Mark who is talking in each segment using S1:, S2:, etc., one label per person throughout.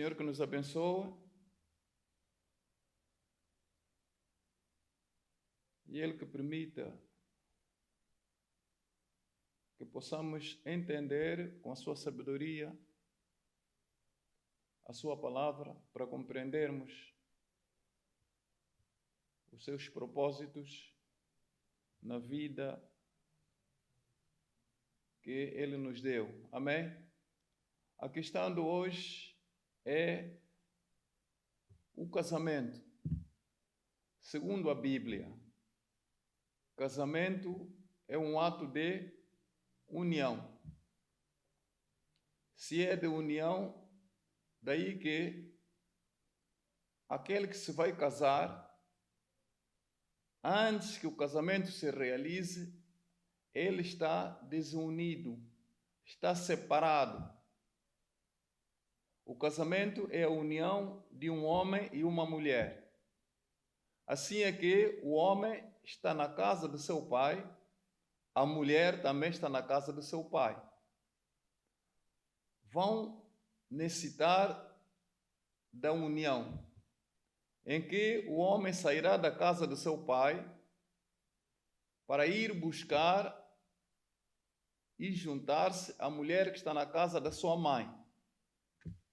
S1: Senhor que nos abençoe e Ele que permita que possamos entender com a sua sabedoria a sua palavra para compreendermos os seus propósitos na vida que Ele nos deu. Amém? A questão de hoje é o casamento. Segundo a Bíblia, casamento é um ato de união. Se é de união, daí que aquele que se vai casar, antes que o casamento se realize, ele está desunido, está separado. O casamento é a união de um homem e uma mulher. Assim é que o homem está na casa do seu pai, a mulher também está na casa do seu pai. Vão necessitar da união, em que o homem sairá da casa do seu pai para ir buscar e juntar-se à mulher que está na casa da sua mãe.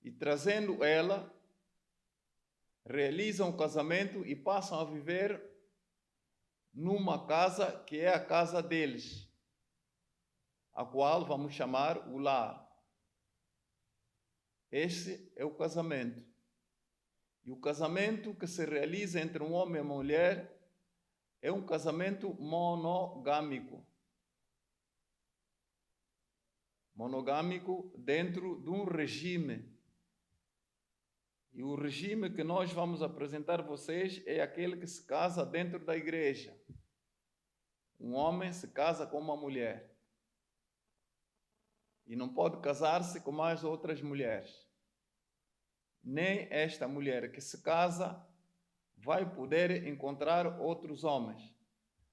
S1: E trazendo ela, realizam o casamento e passam a viver numa casa que é a casa deles, a qual vamos chamar o lar. Esse é o casamento. E o casamento que se realiza entre um homem e uma mulher é um casamento monogâmico. Monogâmico dentro de um regime. E o regime que nós vamos apresentar a vocês é aquele que se casa dentro da igreja. Um homem se casa com uma mulher. E não pode casar-se com mais outras mulheres. Nem esta mulher que se casa vai poder encontrar outros homens.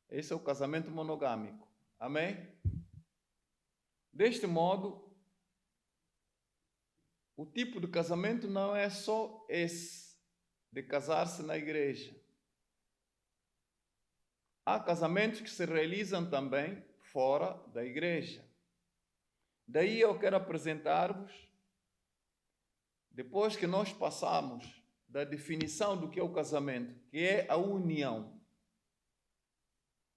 S1: Esse é o casamento monogâmico. Amém? Deste modo, o tipo de casamento não é só esse, de casar-se na igreja. Há casamentos que se realizam também fora da igreja. Daí eu quero apresentar-vos, depois que nós passamos da definição do que é o casamento, que é a união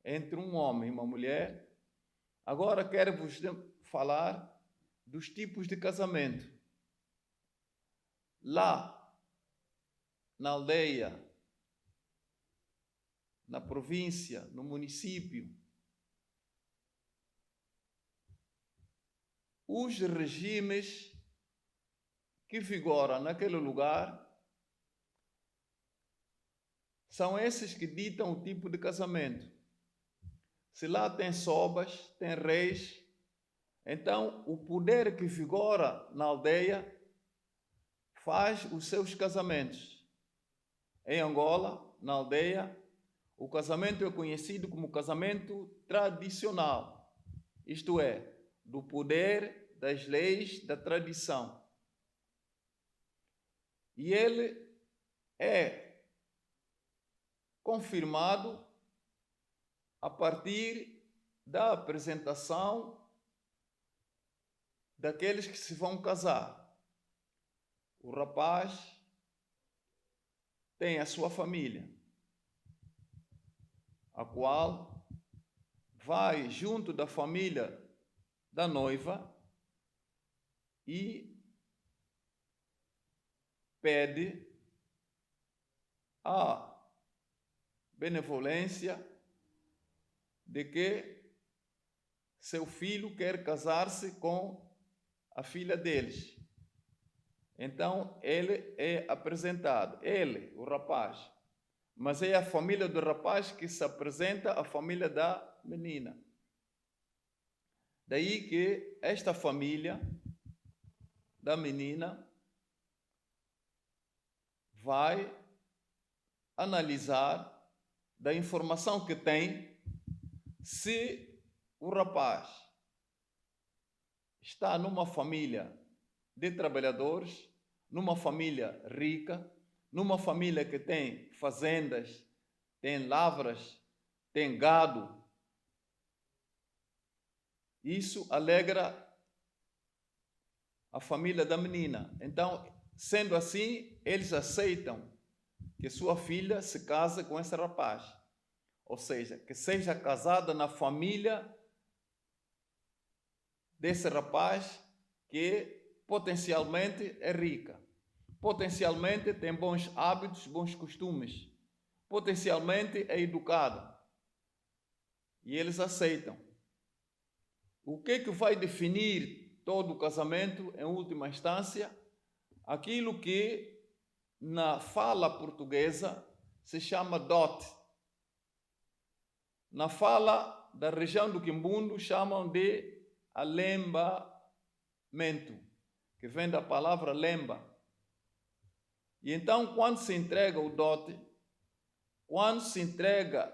S1: entre um homem e uma mulher, agora quero vos falar dos tipos de casamento. Lá, na aldeia, na província, no município, os regimes que vigoram naquele lugar são esses que ditam o tipo de casamento. Se lá tem sobas, tem reis, então o poder que vigora na aldeia faz os seus casamentos. Em Angola, na aldeia, o casamento é conhecido como casamento tradicional, isto é, do poder das leis da tradição. E ele é confirmado a partir da apresentação daqueles que se vão casar. O rapaz tem a sua família, a qual vai junto da família da noiva e pede a benevolência de que seu filho quer casar-se com a filha deles. Então, ele é apresentado, ele, o rapaz, mas é a família do rapaz que se apresenta à família da menina. Daí que esta família da menina vai analisar da informação que tem se o rapaz está numa família de trabalhadores, numa família rica, numa família que tem fazendas, tem lavras, tem gado. Isso alegra a família da menina. Então, sendo assim, eles aceitam que sua filha se case com esse rapaz. Ou seja, que seja casada na família desse rapaz que potencialmente é rica, potencialmente tem bons hábitos, bons costumes, potencialmente é educada. E eles aceitam. O que vai definir todo o casamento, em última instância? Aquilo que na fala portuguesa se chama dote. Na fala da região do Quimbundo chamam de alembamento, que vem da palavra lemba. E então, quando se entrega o dote, quando se entrega,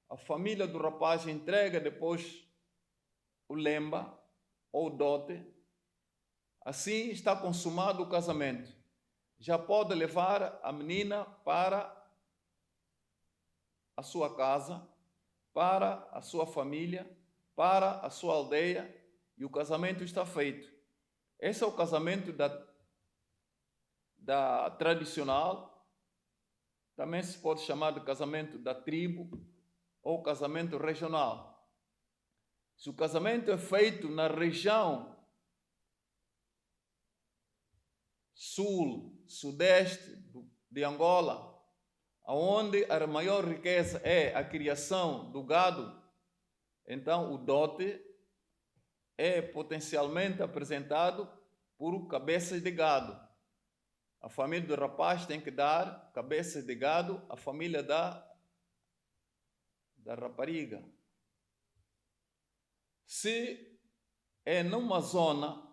S1: a família do rapaz entrega depois o lemba ou dote, assim está consumado o casamento. Já pode levar a menina para a sua casa, para a sua família, para a sua aldeia, e o casamento está feito. Esse é o casamento da tradicional, também se pode chamar de casamento da tribo ou casamento regional. Se o casamento é feito na região sul, sudeste de Angola, onde a maior riqueza é a criação do gado, então o dote é potencialmente apresentado por cabeças de gado. A família do rapaz tem que dar cabeças de gado à família da rapariga. Se é numa zona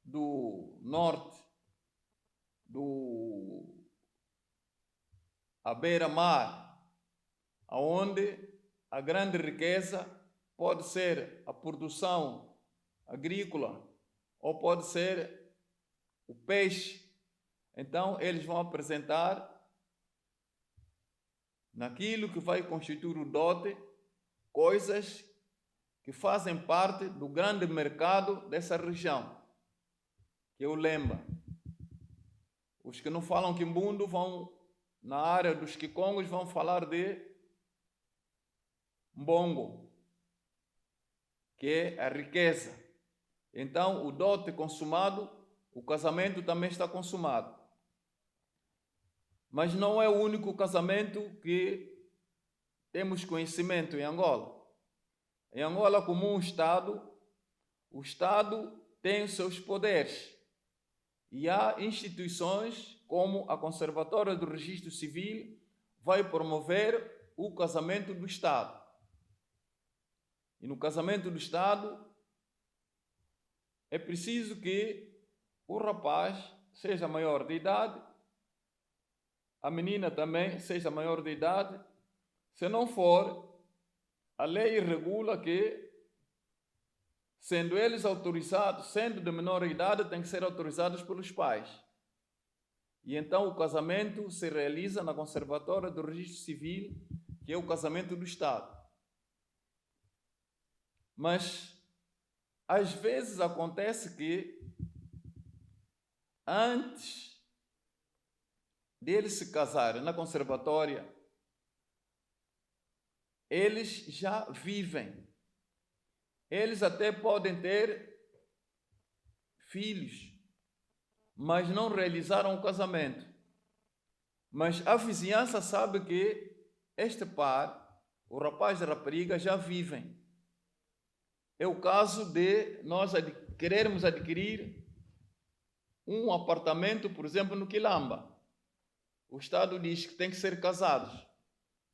S1: do norte, à beira-mar, onde a grande riqueza pode ser a produção agrícola ou pode ser o peixe, então eles vão apresentar naquilo que vai constituir o dote coisas que fazem parte do grande mercado dessa região, que é o lemba. Os que não falam quimbundo vão, na área dos quicongos, vão falar de mbongo, que é a riqueza. Então, o dote consumado, o casamento também está consumado. Mas não é o único casamento que temos conhecimento em Angola. Em Angola, como um Estado, o Estado tem os seus poderes. E há instituições como a Conservatória do Registro Civil vai promover o casamento do Estado. E no casamento do Estado é preciso que o rapaz seja maior de idade, a menina também seja maior de idade. Se não for, a lei regula que, sendo eles autorizados, sendo de menor idade, têm que ser autorizados pelos pais. E então o casamento se realiza na Conservatória do Registro Civil, que é o casamento do Estado. Mas, às vezes acontece que, antes deles se casarem na conservatória, eles já vivem. Eles até podem ter filhos, mas não realizaram o casamento. Mas a vizinhança sabe que este par, o rapaz e a rapariga, já vivem. É o caso de nós querermos adquirir um apartamento, por exemplo, no Quilamba. O Estado diz que tem que ser casados.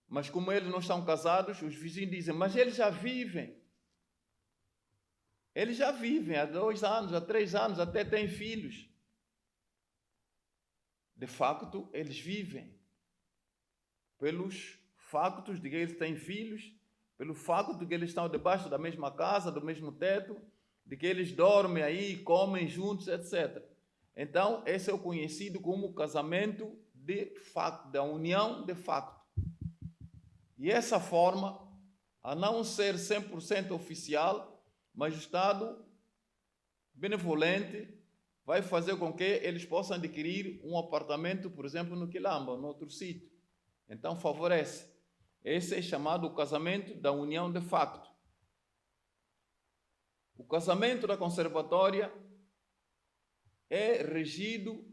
S1: Mas como eles não estão casados, os vizinhos dizem, mas eles já vivem. Eles já vivem há 2 anos, há 3 anos, até têm filhos. De facto, eles vivem. Pelos factos de que eles têm filhos, pelo facto de que eles estão debaixo da mesma casa, do mesmo teto, de que eles dormem aí, comem juntos, etc. Então, esse é o conhecido como casamento de facto, da união de facto. E essa forma, a não ser 100% oficial, mas o Estado benevolente vai fazer com que eles possam adquirir um apartamento, por exemplo, no Quilamba, no outro sítio. Então, favorece. Esse é chamado o casamento da união de facto. O casamento da conservatória é regido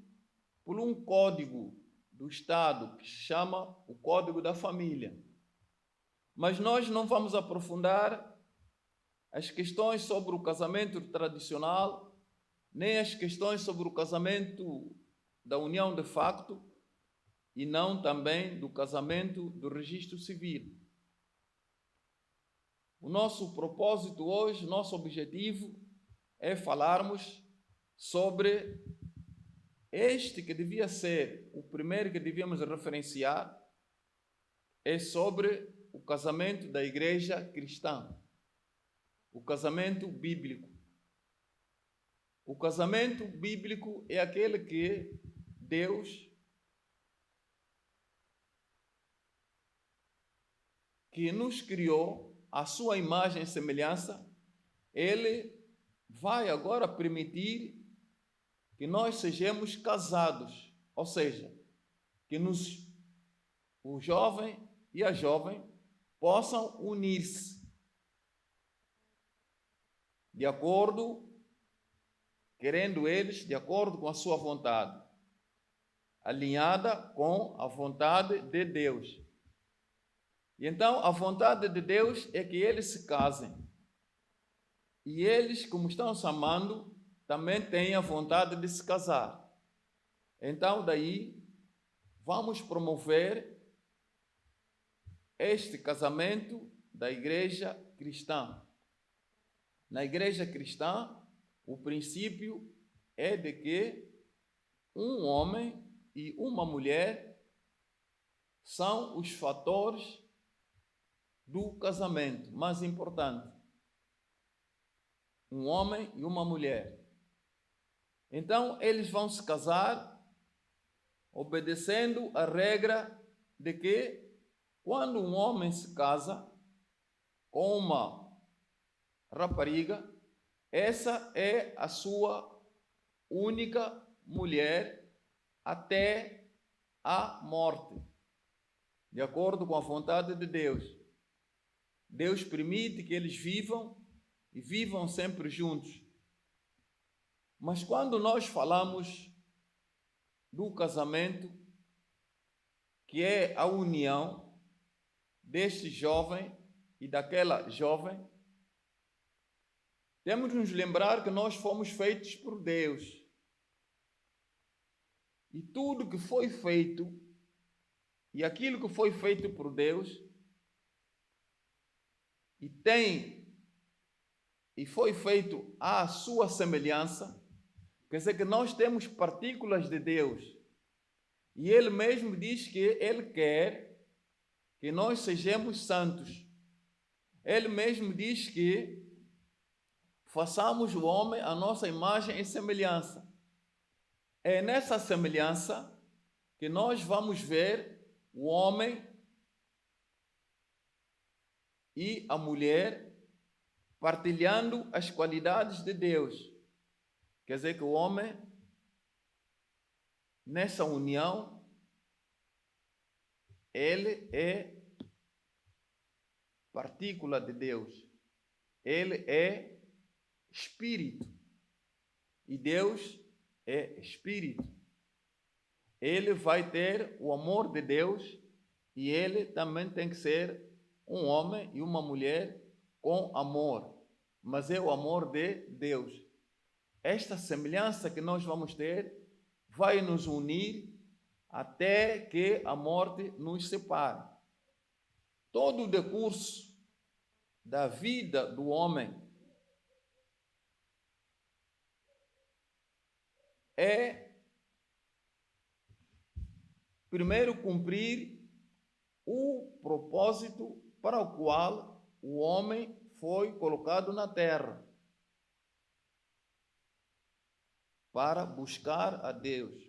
S1: por um código do Estado que se chama o Código da Família. Mas nós não vamos aprofundar as questões sobre o casamento tradicional, nem as questões sobre o casamento da união de facto, e não também do casamento do registro civil. O nosso propósito hoje, nosso objetivo é falarmos sobre este que devia ser o primeiro que devíamos referenciar, é sobre o casamento da igreja cristã, o casamento bíblico. O casamento bíblico é aquele que Deus, que nos criou à sua imagem e semelhança, Ele vai agora permitir que nós sejamos casados, ou seja, que o jovem e a jovem possam unir-se de acordo, querendo eles, de acordo com a sua vontade, alinhada com a vontade de Deus. E então, a vontade de Deus é que eles se casem. E eles, como estão se amando, também têm a vontade de se casar. Então, daí, vamos promover este casamento da igreja cristã. Na igreja cristã, o princípio é de que um homem e uma mulher são os fatores do casamento mais importante. Um homem e uma mulher. Então, eles vão se casar obedecendo a regra de que quando um homem se casa com uma rapariga, essa é a sua única mulher até a morte, de acordo com a vontade de Deus. Deus permite que eles vivam e vivam sempre juntos. Mas quando nós falamos do casamento, que é a união deste jovem e daquela jovem, temos de nos lembrar que nós fomos feitos por Deus. E tudo que foi feito, e aquilo que foi feito por Deus, e foi feito à sua semelhança, quer dizer que nós temos partículas de Deus. E Ele mesmo diz que Ele quer que nós sejamos santos. Ele mesmo diz que façamos o homem à nossa imagem e semelhança. É nessa semelhança que nós vamos ver o homem e a mulher partilhando as qualidades de Deus. Quer dizer que o homem, nessa união, ele é partícula de Deus. Ele é espírito. E Deus é espírito. Ele vai ter o amor de Deus e ele também tem que ser um homem e uma mulher com amor. Mas é o amor de Deus. Esta semelhança que nós vamos ter vai nos unir até que a morte nos separe. Todo o decurso da vida do homem é, primeiro, cumprir o propósito para o qual o homem foi colocado na terra. para buscar a Deus,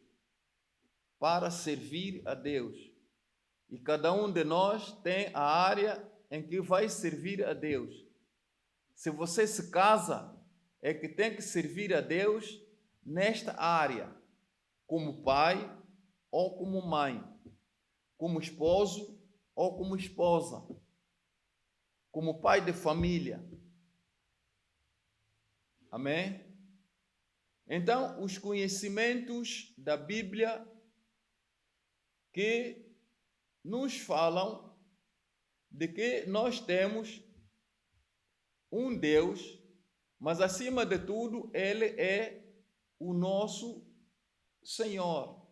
S1: para servir a Deus. E cada um de nós tem a área em que vai servir a Deus. Se você se casa, é que tem que servir a Deus nesta área, como pai ou como mãe, como esposo ou como esposa, como pai de família. Amém? Então, os conhecimentos da Bíblia que nos falam de que nós temos um Deus, mas acima de tudo, Ele é o nosso Senhor.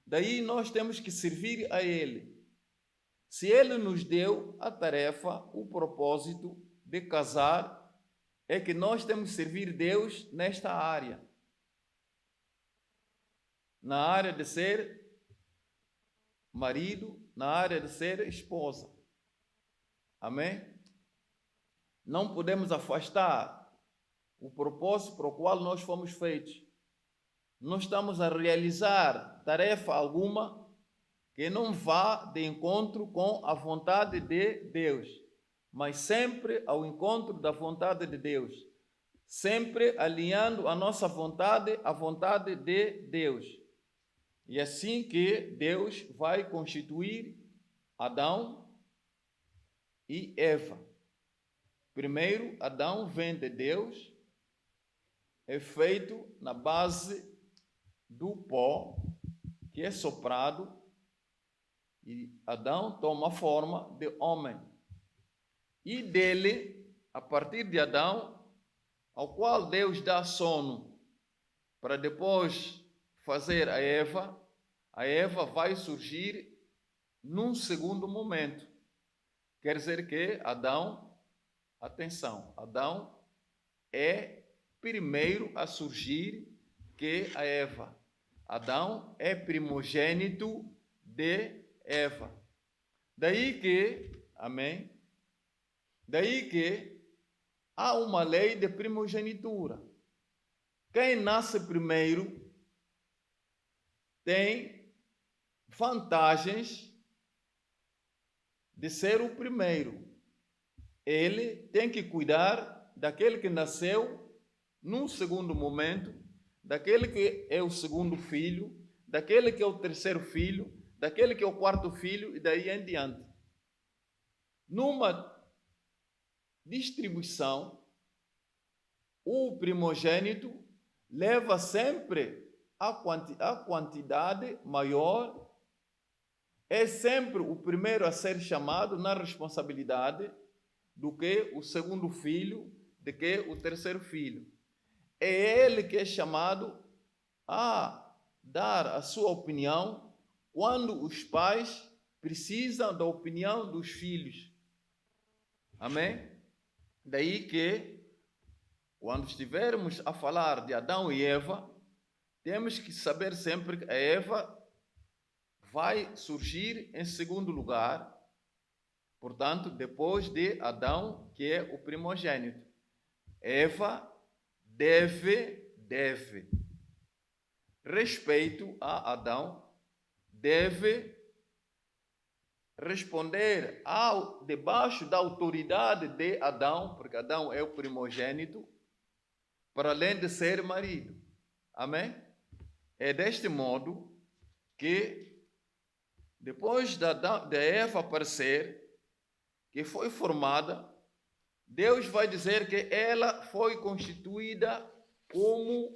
S1: Daí nós temos que servir a Ele. Se Ele nos deu a tarefa, o propósito de casar, é que nós temos que servir Deus nesta área. Na área de ser marido, na área de ser esposa. Amém? Não podemos afastar o propósito para o qual nós fomos feitos. Não estamos a realizar tarefa alguma que não vá de encontro com a vontade de Deus, mas sempre ao encontro da vontade de Deus, sempre alinhando a nossa vontade à vontade de Deus. E assim que Deus vai constituir Adão e Eva. Primeiro, Adão vem de Deus, é feito na base do pó, que é soprado, e Adão toma a forma de homem. E dele, a partir de Adão, ao qual Deus dá sono, para depois fazer a Eva vai surgir num segundo momento. Quer dizer que Adão, atenção, Adão é primeiro a surgir que a Eva. Adão é primogênito de Eva. Daí que, amém? Daí que há uma lei de primogenitura. Quem nasce primeiro tem vantagens de ser o primeiro. Ele tem que cuidar daquele que nasceu num segundo momento, daquele que é o segundo filho, daquele que é o terceiro filho, daquele que é o quarto filho e daí em diante. Numa distribuição, o primogênito leva sempre a quantidade maior, é sempre o primeiro a ser chamado na responsabilidade do que o segundo filho, do que o terceiro filho. É ele que é chamado a dar a sua opinião quando os pais precisam da opinião dos filhos. Amém? Daí que, quando estivermos a falar de Adão e Eva, temos que saber sempre que a Eva vai surgir em segundo lugar, portanto, depois de Adão, que é o primogênito. Eva deve, respeito a Adão, deve responder debaixo da autoridade de Adão, porque Adão é o primogênito, para além de ser marido. Amém? É deste modo que, depois de Eva aparecer, que foi formada, Deus vai dizer que ela foi constituída como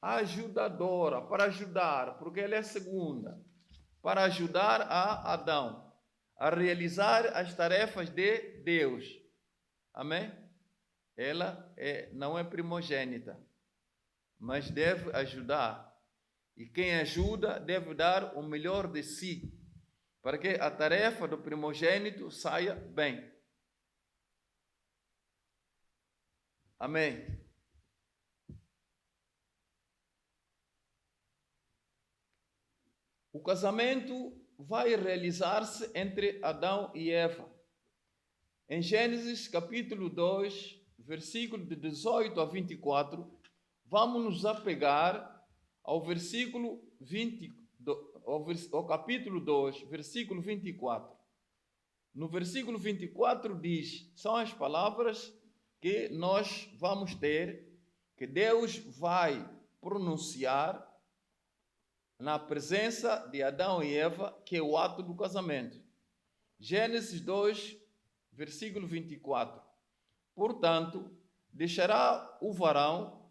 S1: ajudadora, para ajudar, porque ela é segunda, para ajudar a Adão a realizar as tarefas de Deus. Amém? Ela não é primogênita, mas deve ajudar. E quem ajuda deve dar o melhor de si, para que a tarefa do primogênito saia bem. Amém? O casamento vai realizar-se entre Adão e Eva. Em Gênesis capítulo 2, versículo de 18 a 24, vamos nos apegar ao versículo 20, ao capítulo 2, versículo 24. No versículo 24 diz, são as palavras que nós vamos ter, que Deus vai pronunciar na presença de Adão e Eva, que é o ato do casamento. Gênesis 2, versículo 24. Portanto, deixará o varão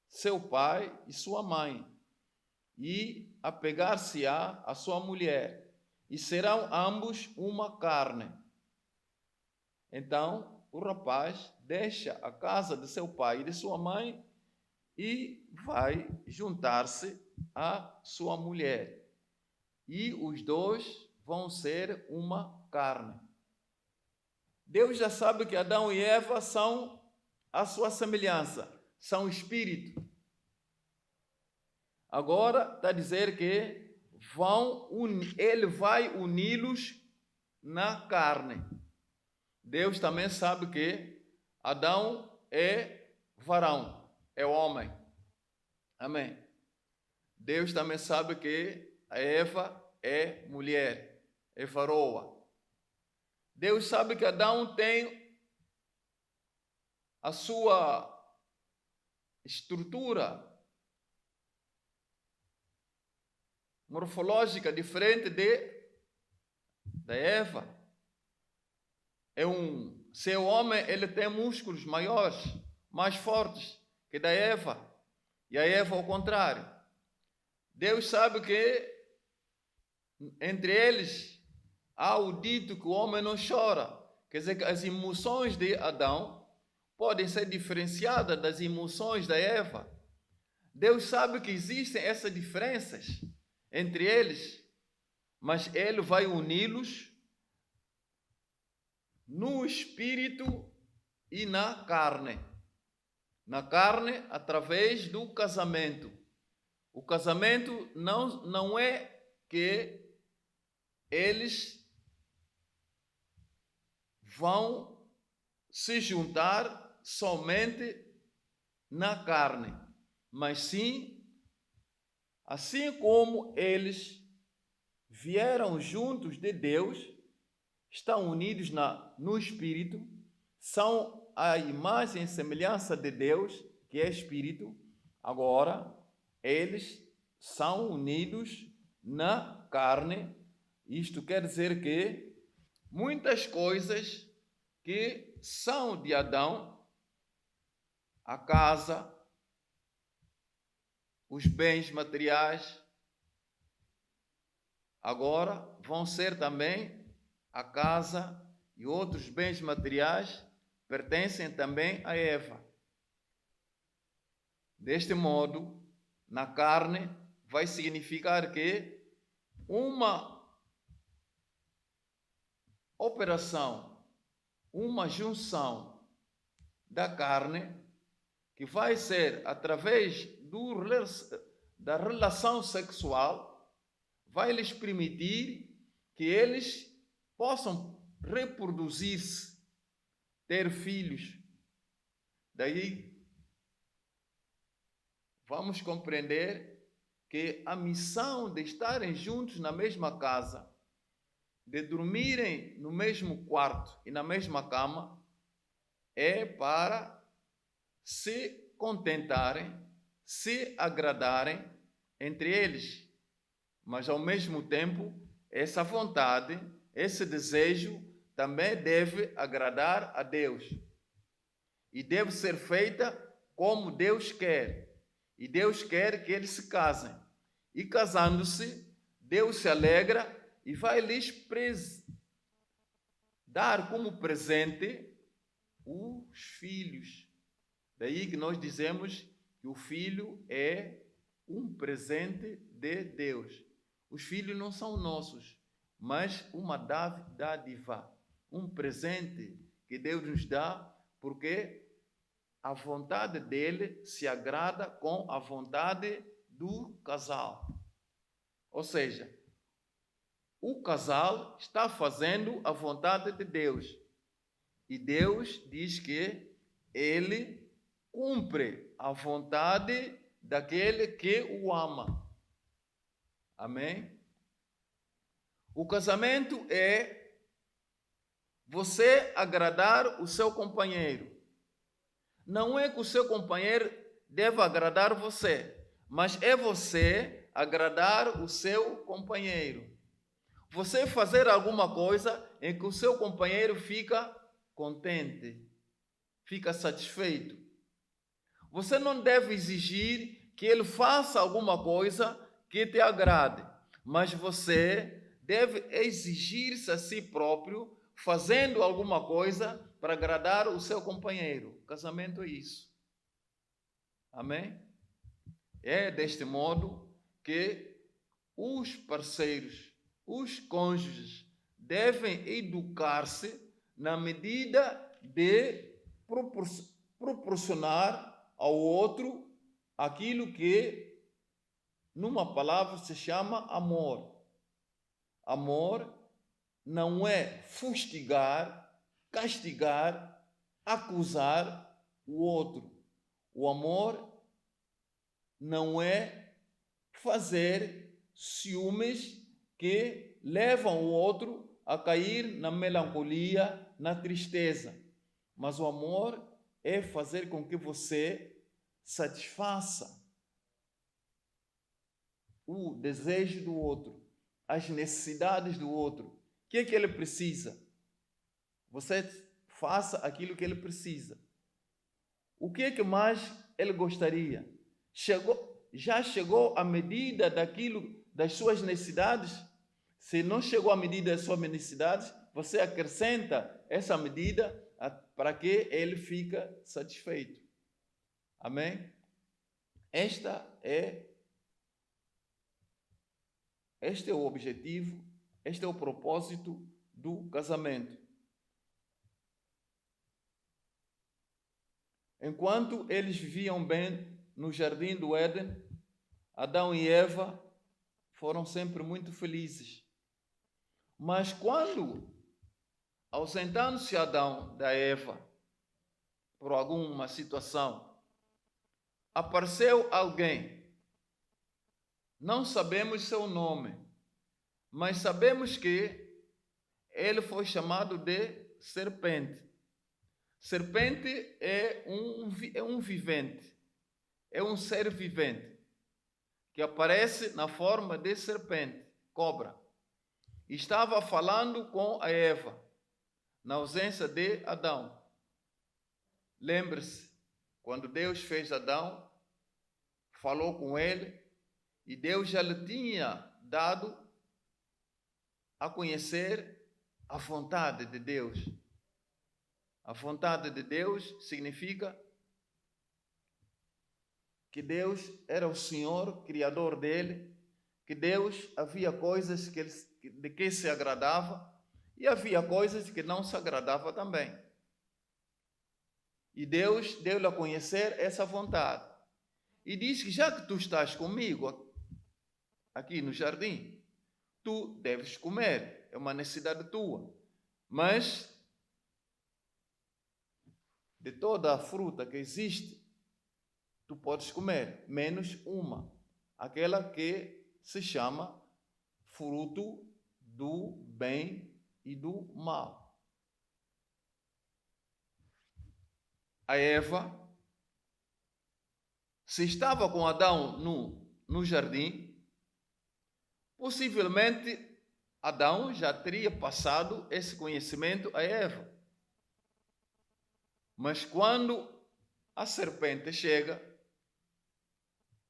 S1: seu pai e sua mãe, e apegar-se-á à sua mulher, e serão ambos uma carne. Então, o rapaz deixa a casa de seu pai e de sua mãe e vai juntar-se à sua mulher. E os dois vão ser uma carne. Deus já sabe que Adão e Eva são a sua semelhança, são espírito. Agora está a dizer que ele vai uni-los na carne. Deus também sabe que Adão é varão, é homem. Amém. Deus também sabe que a Eva é mulher, é varoa. Deus sabe que Adão tem a sua estrutura morfológica diferente da Eva. Seu homem, ele tem músculos maiores, mais fortes que da Eva. E a Eva ao contrário. Deus sabe que entre eles há o dito que o homem não chora. Quer dizer que as emoções de Adão podem ser diferenciadas das emoções da Eva. Deus sabe que existem essas diferenças entre eles, mas Ele vai uni-los no espírito e na carne. Na carne, através do casamento. O casamento não é que eles vão se juntar somente na carne, mas sim, assim como eles vieram juntos de Deus, estão unidos no Espírito, são a imagem e semelhança de Deus, que é Espírito. Agora, eles são unidos na carne. Isto quer dizer que muitas coisas que são de Adão, a casa, os bens materiais, agora vão ser também a casa e outros bens materiais pertencem também a Eva. Deste modo, na carne vai significar que uma operação, uma junção da carne que vai ser através da relação sexual, vai lhes permitir que eles possam reproduzir-se, ter filhos. Daí vamos compreender que a missão de estarem juntos na mesma casa, de dormirem no mesmo quarto e na mesma cama, é para se contentarem, se agradarem entre eles. Mas, ao mesmo tempo, essa vontade, esse desejo também deve agradar a Deus. E deve ser feita como Deus quer. E Deus quer que eles se casem. E casando-se, Deus se alegra e vai lhes dar como presente os filhos. Daí que nós dizemos que o filho é um presente de Deus. Os filhos não são nossos, mas uma dádiva, um presente que Deus nos dá, porque a vontade dele se agrada com a vontade do casal. Ou seja, o casal está fazendo a vontade de Deus. E Deus diz que ele cumpre a vontade daquele que o ama. Amém? O casamento é você agradar o seu companheiro. Não é que o seu companheiro deva agradar você, mas é você agradar o seu companheiro. Você fazer alguma coisa em que o seu companheiro fica contente, fica satisfeito. Você não deve exigir que ele faça alguma coisa que te agrade, mas você deve exigir-se a si próprio fazendo alguma coisa para agradar o seu companheiro. O casamento é isso. Amém? É deste modo que os parceiros, os cônjuges, devem educar-se na medida de proporcionar ao outro aquilo que, numa palavra, se chama amor. Amor não é fustigar, castigar, acusar o outro. O amor não é fazer ciúmes que levam o outro a cair na melancolia, na tristeza. Mas o amor é fazer com que você satisfaça o desejo do outro, as necessidades do outro. O que é que ele precisa? Você faça aquilo que ele precisa. O que é que mais ele gostaria? Já chegou a medida das suas necessidades? Se não chegou à medida das suas necessidades, você acrescenta essa medida para que ele fique satisfeito. Amém? Este é o objetivo, este é o propósito do casamento. Enquanto eles viviam bem no jardim do Éden, Adão e Eva foram sempre muito felizes. Mas quando, ausentando-se Adão da Eva por alguma situação, apareceu alguém, não sabemos seu nome, mas sabemos que ele foi chamado de serpente. Serpente é um vivente, é um ser vivente que aparece na forma de serpente, cobra. Estava falando com a Eva, na ausência de Adão. Lembre-se, quando Deus fez Adão, falou com ele, e Deus já lhe tinha dado a conhecer a vontade de Deus. A vontade de Deus significa que Deus era o Senhor, Criador dele, que Deus havia coisas de que se agradava e havia coisas que não se agradava também. E Deus deu-lhe a conhecer essa vontade. E diz que já que tu estás comigo aqui no jardim, tu deves comer, é uma necessidade tua. Mas de toda a fruta que existe, tu podes comer, menos uma, aquela que se chama fruto do bem e do mal. A Eva, se estava com Adão no jardim, possivelmente Adão já teria passado esse conhecimento a Eva. Mas quando a serpente chega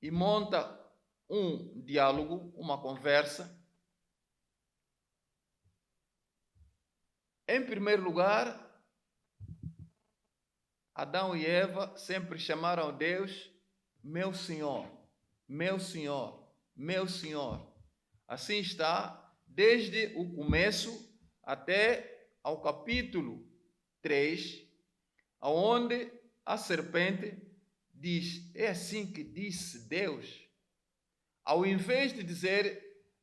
S1: e monta um diálogo, uma conversa, em primeiro lugar, Adão e Eva sempre chamaram Deus meu Senhor, meu Senhor, meu Senhor. Assim está desde o começo até ao capítulo 3, onde a serpente diz, é assim que disse Deus. Ao invés de dizer,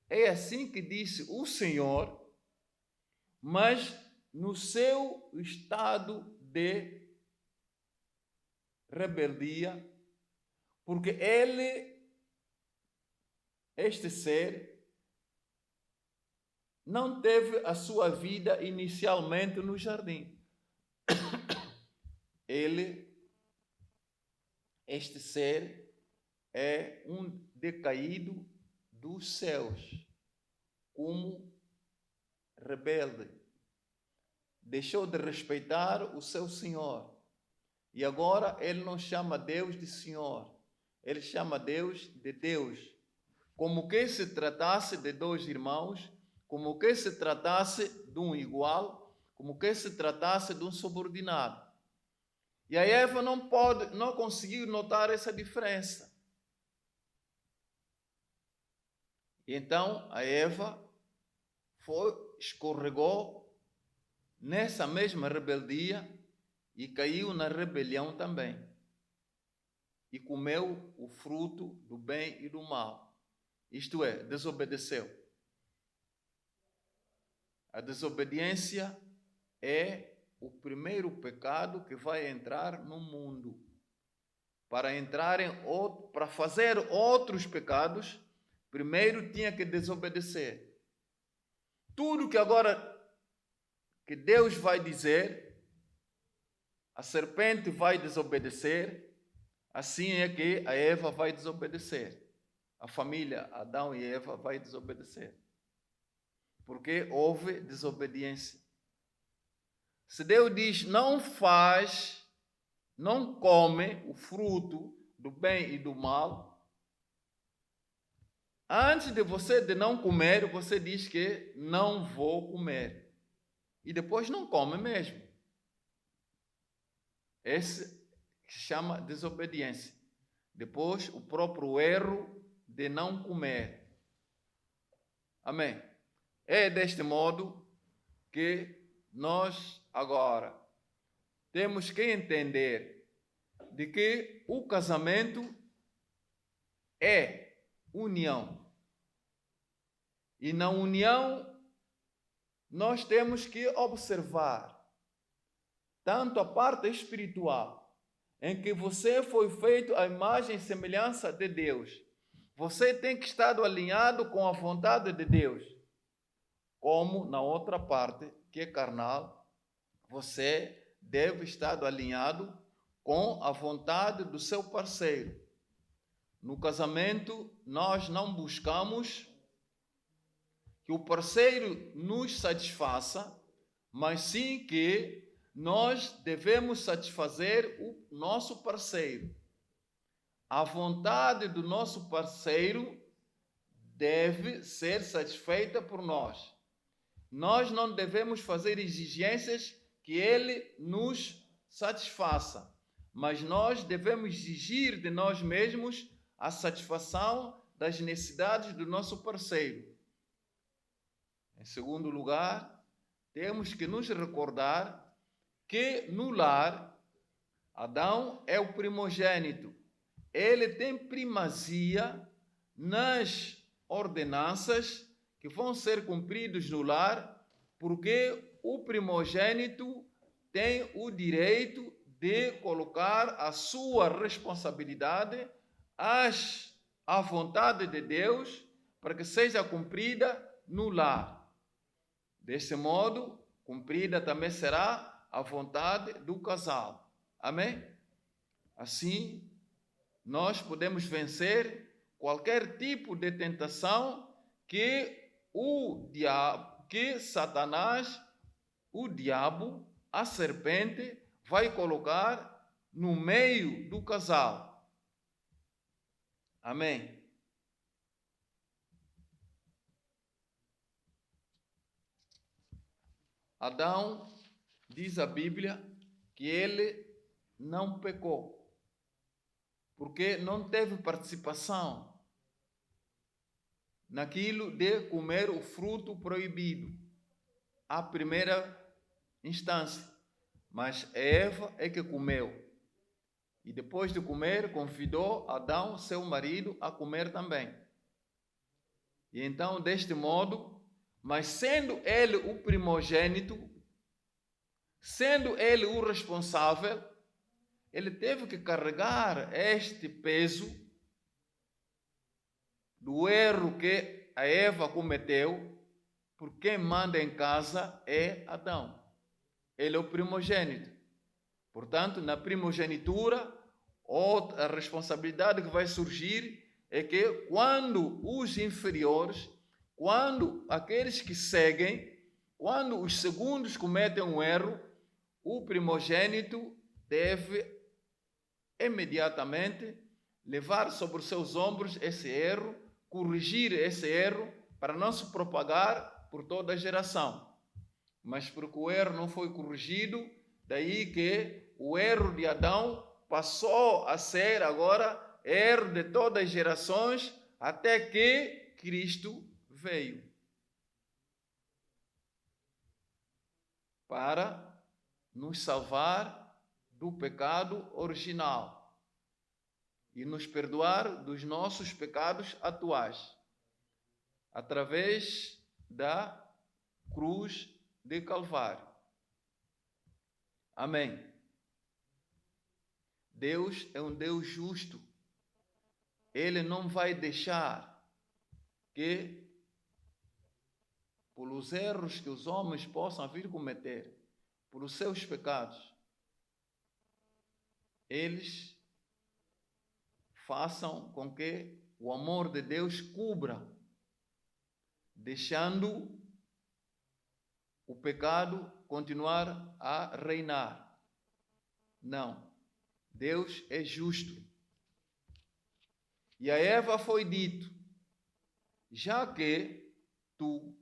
S1: é assim que disse o Senhor, mas no seu estado de rebeldia, Porque este ser, não teve a sua vida inicialmente no jardim. Este ser é um decaído dos céus, como rebelde. Deixou de respeitar o seu Senhor. E agora ele não chama Deus de Senhor. Ele chama Deus de Deus. Como que se tratasse de dois irmãos, como que se tratasse de um igual, como que se tratasse de um subordinado. E a Eva não conseguiu notar essa diferença. E então a Eva escorregou nessa mesma rebeldia e caiu na rebelião também. E comeu o fruto do bem e do mal. Isto é, desobedeceu. A desobediência é o primeiro pecado que vai entrar no mundo. Para fazer outros pecados, primeiro tinha que desobedecer. Tudo que agora que Deus vai dizer, a serpente vai desobedecer, assim é que a Eva vai desobedecer. A família Adão e Eva vai desobedecer. Porque houve desobediência. Se Deus diz, não faz, não come o fruto do bem e do mal, antes de não comer, você diz que não vou comer. E depois não come mesmo. Esse se chama desobediência. Depois, o próprio erro de não comer. Amém? É deste modo que nós agora temos que entender de que o casamento é união. E na união nós temos que observar tanto a parte espiritual, em que você foi feito à imagem e semelhança de Deus. Você tem que estar alinhado com a vontade de Deus. Como na outra parte, que é carnal, você deve estar alinhado com a vontade do seu parceiro. No casamento, nós não buscamos que o parceiro nos satisfaça, mas sim que nós devemos satisfazer o nosso parceiro. A vontade do nosso parceiro deve ser satisfeita por nós. Nós não devemos fazer exigências que ele nos satisfaça, mas nós devemos exigir de nós mesmos a satisfação das necessidades do nosso parceiro. Em segundo lugar, temos que nos recordar que no lar, Adão é o primogênito. Ele tem primazia nas ordenanças que vão ser cumpridas no lar, porque o primogênito tem o direito de colocar a sua responsabilidade à vontade de Deus para que seja cumprida no lar. Desse modo, cumprida também será a vontade do casal. Amém? Assim, nós podemos vencer qualquer tipo de tentação que Satanás, o diabo, a serpente, vai colocar no meio do casal. Amém? Adão, diz a Bíblia, que ele não pecou, porque não teve participação naquilo de comer o fruto proibido, à primeira instância. Mas Eva é que comeu. E depois de comer, convidou Adão, seu marido, a comer também. E então, deste modo, mas sendo ele o primogênito, sendo ele o responsável, ele teve que carregar este peso do erro que a Eva cometeu, porque quem manda em casa é Adão. Ele é o primogênito. Portanto, na primogenitura, outra responsabilidade que vai surgir é que quando os inferiores, quando aqueles que seguem, quando os segundos cometem um erro, o primogênito deve imediatamente levar sobre os seus ombros esse erro, corrigir esse erro para não se propagar por toda a geração. Mas porque o erro não foi corrigido, daí que o erro de Adão passou a ser agora erro de todas as gerações, até que Cristo veio para nos salvar do pecado original e nos perdoar dos nossos pecados atuais, através da cruz de Calvário. Amém. Deus é um Deus justo. Ele não vai deixar que, pelos erros que os homens possam vir cometer, por os seus pecados, eles façam com que o amor de Deus cubra, deixando o pecado continuar a reinar. Não. Deus é justo. E a Eva foi dito: já que tu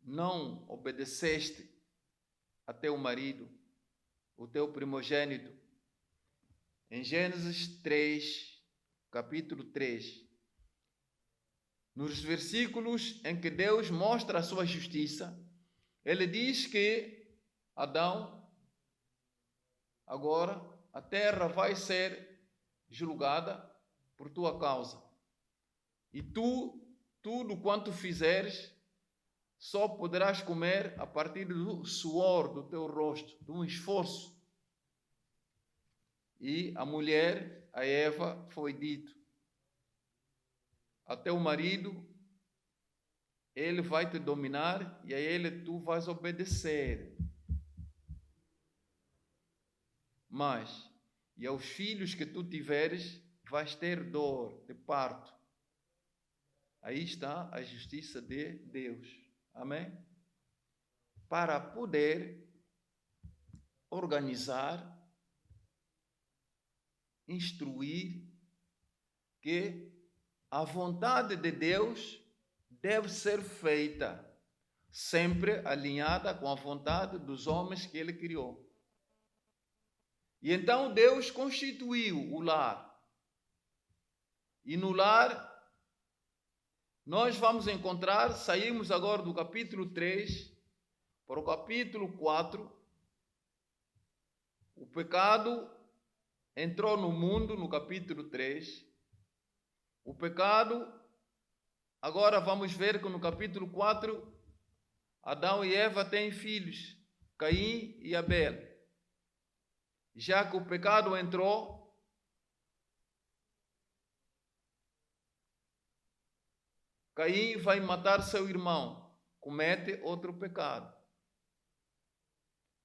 S1: não obedeceste a teu marido, o teu primogênito, em Gênesis 3, capítulo 3, nos versículos em que Deus mostra a sua justiça, ele diz que Adão, agora a terra vai ser julgada por tua causa. E tu, tudo quanto fizeres, só poderás comer a partir do suor do teu rosto, de um esforço. E a mulher, a Eva, foi dito: a teu marido, ele vai te dominar e a ele tu vais obedecer. Mas, e aos filhos que tu tiveres, vais ter dor de parto. Aí está a justiça de Deus. Amém? Para poder organizar, instruir que a vontade de Deus deve ser feita, sempre alinhada com a vontade dos homens que Ele criou. E então Deus constituiu o lar. E no lar, nós vamos encontrar, saímos agora do capítulo 3 para o capítulo 4, o pecado entrou no mundo no capítulo 3, o pecado, agora vamos ver que no capítulo 4, Adão e Eva têm filhos, Caim e Abel. Já que o pecado entrou, Caim vai matar seu irmão, comete outro pecado.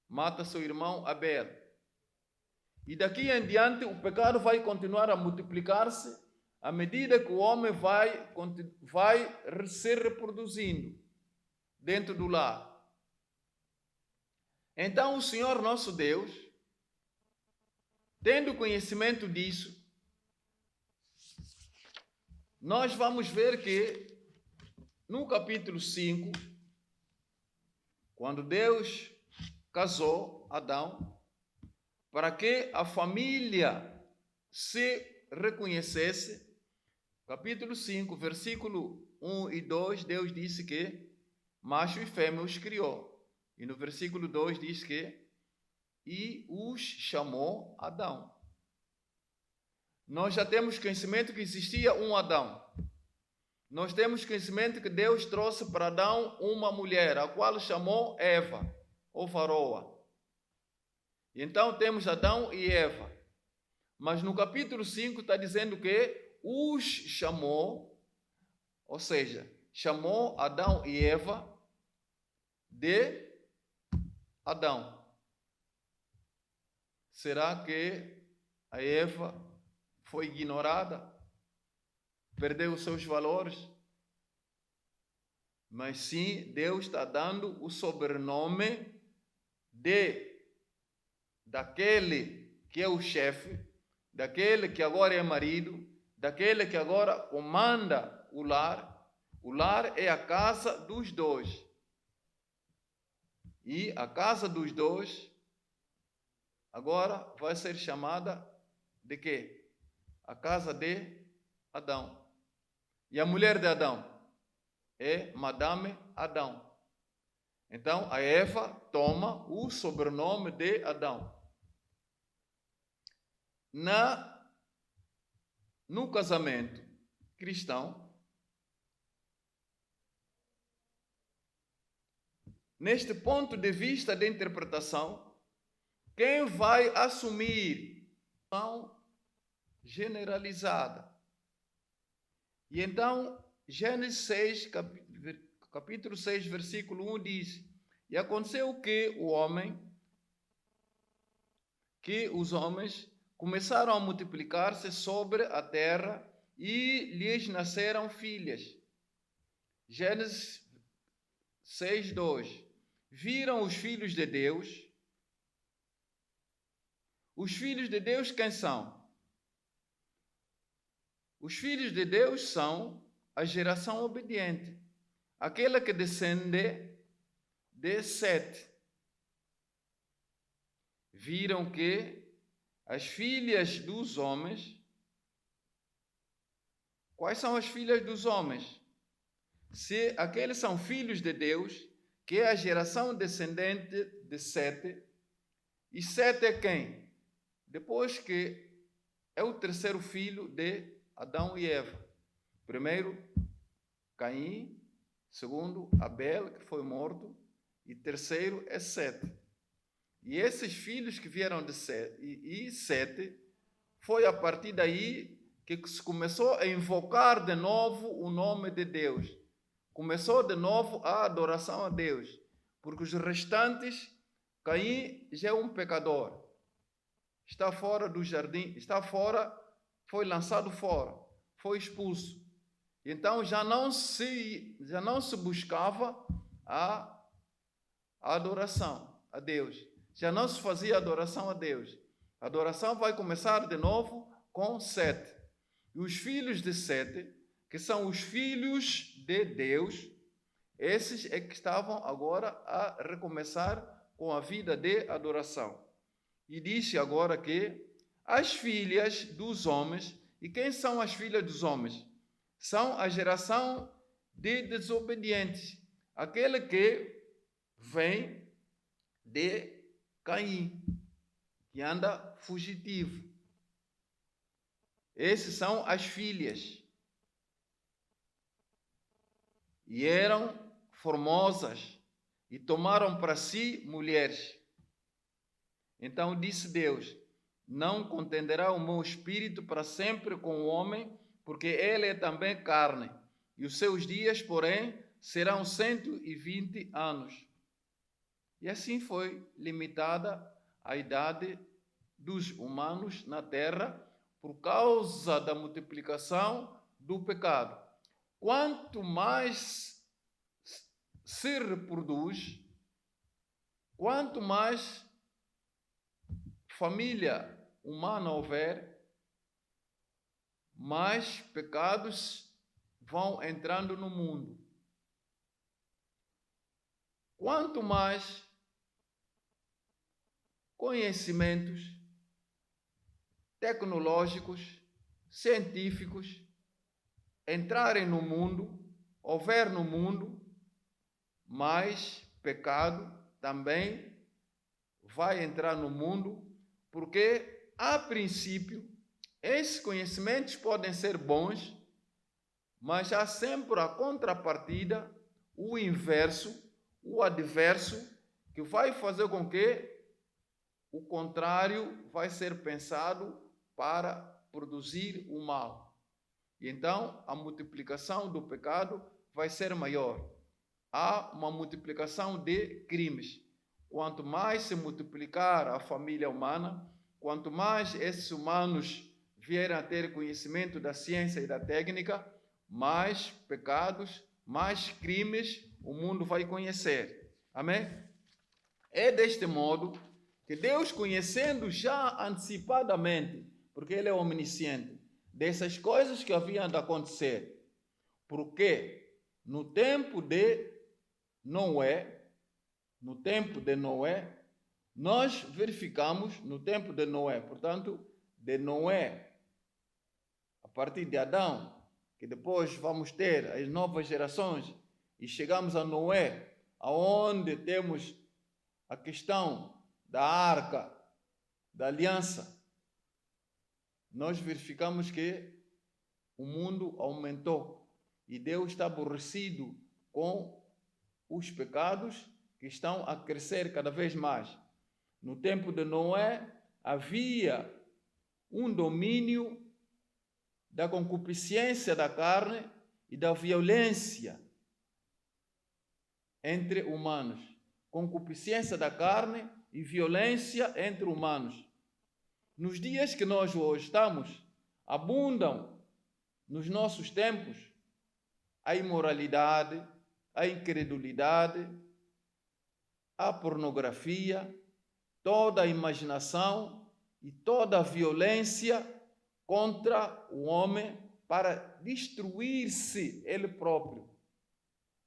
S1: Mata seu irmão Abel. E daqui em diante o pecado vai continuar a multiplicar-se à medida que o homem vai se reproduzindo dentro do lar. Então o Senhor nosso Deus, tendo conhecimento disso, nós vamos ver que no capítulo 5, quando Deus casou Adão, para que a família se reconhecesse, capítulo 5, versículo 1 e 2, Deus disse que macho e fêmea os criou. E no versículo 2 diz que e os chamou Adão. Nós já temos conhecimento que existia um Adão. Nós temos conhecimento que Deus trouxe para Adão uma mulher, a qual chamou Eva, ou varoa. E então temos Adão e Eva. Mas no capítulo 5 está dizendo que os chamou, ou seja, chamou Adão e Eva de Adão. Será que a Eva foi ignorada? Perdeu os seus valores? Mas sim, Deus está dando o sobrenome daquele que é o chefe, daquele que agora é marido, daquele que agora comanda o lar. O lar é a casa dos dois. E a casa dos dois agora vai ser chamada de quê? A casa de Adão. E a mulher de Adão é Madame Adão. Então a Eva toma o sobrenome de Adão. No casamento cristão, neste ponto de vista de interpretação, quem vai assumir a generalizada? E então, Gênesis 6, capítulo 6, versículo 1 diz: E aconteceu que os homens começaram a multiplicar-se sobre a terra e lhes nasceram filhas. Gênesis 6, 2. Viram os filhos de Deus. Os filhos de Deus quem são? Os filhos de Deus são a geração obediente, aquela que descende de Sete. Viram que as filhas dos homens, quais são as filhas dos homens? Se aqueles são filhos de Deus, que é a geração descendente de Sete, e Sete é quem? Depois que é o terceiro filho de Adão e Eva. Primeiro, Caim. Segundo, Abel, que foi morto. E terceiro é Sete. E esses filhos que vieram de Sete, foi a partir daí que se começou a invocar de novo o nome de Deus. Começou de novo a adoração a Deus. Porque os restantes, Caim já é um pecador. Está fora do jardim, está fora, foi lançado fora, foi expulso. Então já não se buscava a adoração a Deus. Já não se fazia adoração a Deus. A adoração vai começar de novo com Sete. E os filhos de Sete, que são os filhos de Deus, esses é que estavam agora a recomeçar com a vida de adoração. E disse agora que as filhas dos homens, e quem são as filhas dos homens? São a geração de desobedientes, aquele que vem de Caim, que anda fugitivo. Esses são as filhas. E eram formosas, e tomaram para si mulheres. Então disse Deus: não contenderá o meu espírito para sempre com o homem, porque ele é também carne, e os seus dias, porém, serão 120 anos. E assim foi limitada a idade dos humanos na terra por causa da multiplicação do pecado. Quanto mais se reproduz, quanto mais família humana houver, mais pecados vão entrando no mundo. Quanto mais conhecimentos tecnológicos, científicos entrarem no mundo, houver no mundo, mais pecado também vai entrar no mundo, porque, a princípio, esses conhecimentos podem ser bons, mas há sempre a contrapartida, o inverso, o adverso, que vai fazer com que o contrário vai ser pensado para produzir o mal. E então a multiplicação do pecado vai ser maior. Há uma multiplicação de crimes. Quanto mais se multiplicar a família humana, quanto mais esses humanos vierem a ter conhecimento da ciência e da técnica, mais pecados, mais crimes o mundo vai conhecer. Amém? É deste modo que Deus, conhecendo já antecipadamente, porque Ele é onisciente, dessas coisas que haviam de acontecer, porque no tempo de Noé, nós verificamos no tempo de Noé, portanto, de Noé, a partir de Adão, que depois vamos ter as novas gerações, e chegamos a Noé, aonde temos a questão da arca, da aliança, nós verificamos que o mundo aumentou e Deus está aborrecido com os pecados que estão a crescer cada vez mais. No tempo de Noé, havia um domínio da concupiscência da carne e da violência entre humanos. Concupiscência da carne e violência entre humanos. Nos dias que nós hoje estamos, abundam nos nossos tempos a imoralidade, a incredulidade, a pornografia, toda a imaginação e toda a violência contra o homem para destruir-se ele próprio.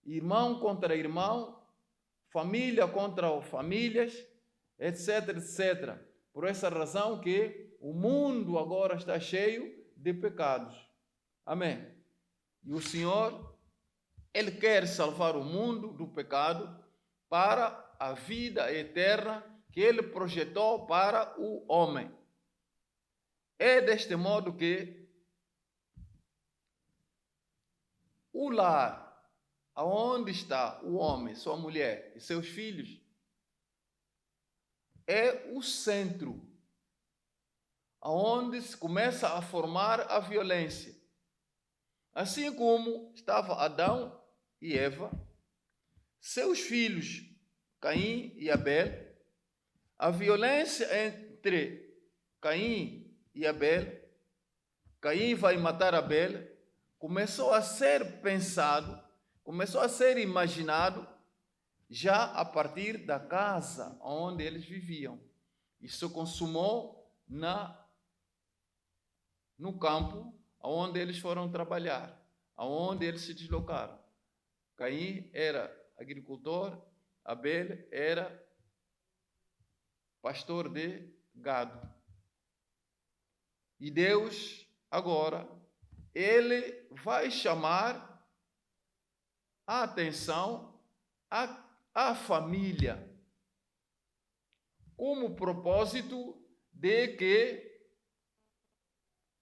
S1: Irmão contra irmão, família contra famílias, etc, etc. Por essa razão que o mundo agora está cheio de pecados. Amém? E o Senhor, Ele quer salvar o mundo do pecado para a vida eterna que Ele projetou para o homem. É deste modo que o lar, aonde está o homem, sua mulher e seus filhos, é o centro, aonde se começa a formar a violência. Assim como estava Adão e Eva, seus filhos, Caim e Abel, a violência entre Caim e Abel, Caim vai matar Abel, começou a ser pensado, começou a ser imaginado já a partir da casa onde eles viviam. Isso consumou no campo onde eles foram trabalhar, aonde eles se deslocaram. Caim era agricultor, Abel era pastor de gado. E Deus, agora, Ele vai chamar a atenção à família, como propósito de que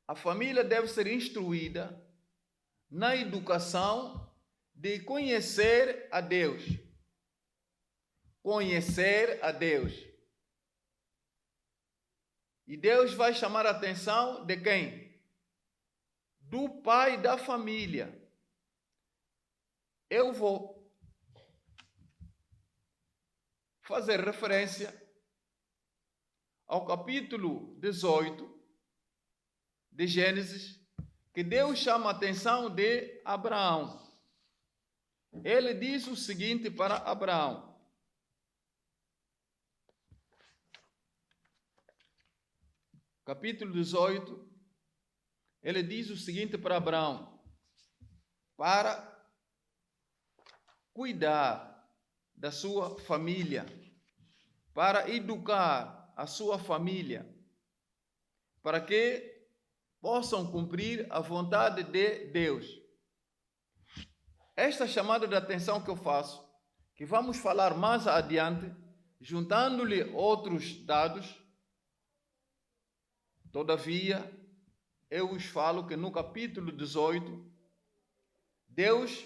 S1: a família deve ser instruída na educação de conhecer a Deus. Conhecer a Deus. E Deus vai chamar a atenção de quem? Do pai da família. Eu vou fazer referência ao capítulo 18 de Gênesis, que Deus chama a atenção de Abraão. Ele diz o seguinte para Abraão: capítulo 18, ele diz o seguinte para Abraão: para cuidar da sua família, para educar a sua família, para que possam cumprir a vontade de Deus. Esta chamada de atenção que eu faço, que vamos falar mais adiante, juntando-lhe outros dados, todavia, eu os falo que no capítulo 18, Deus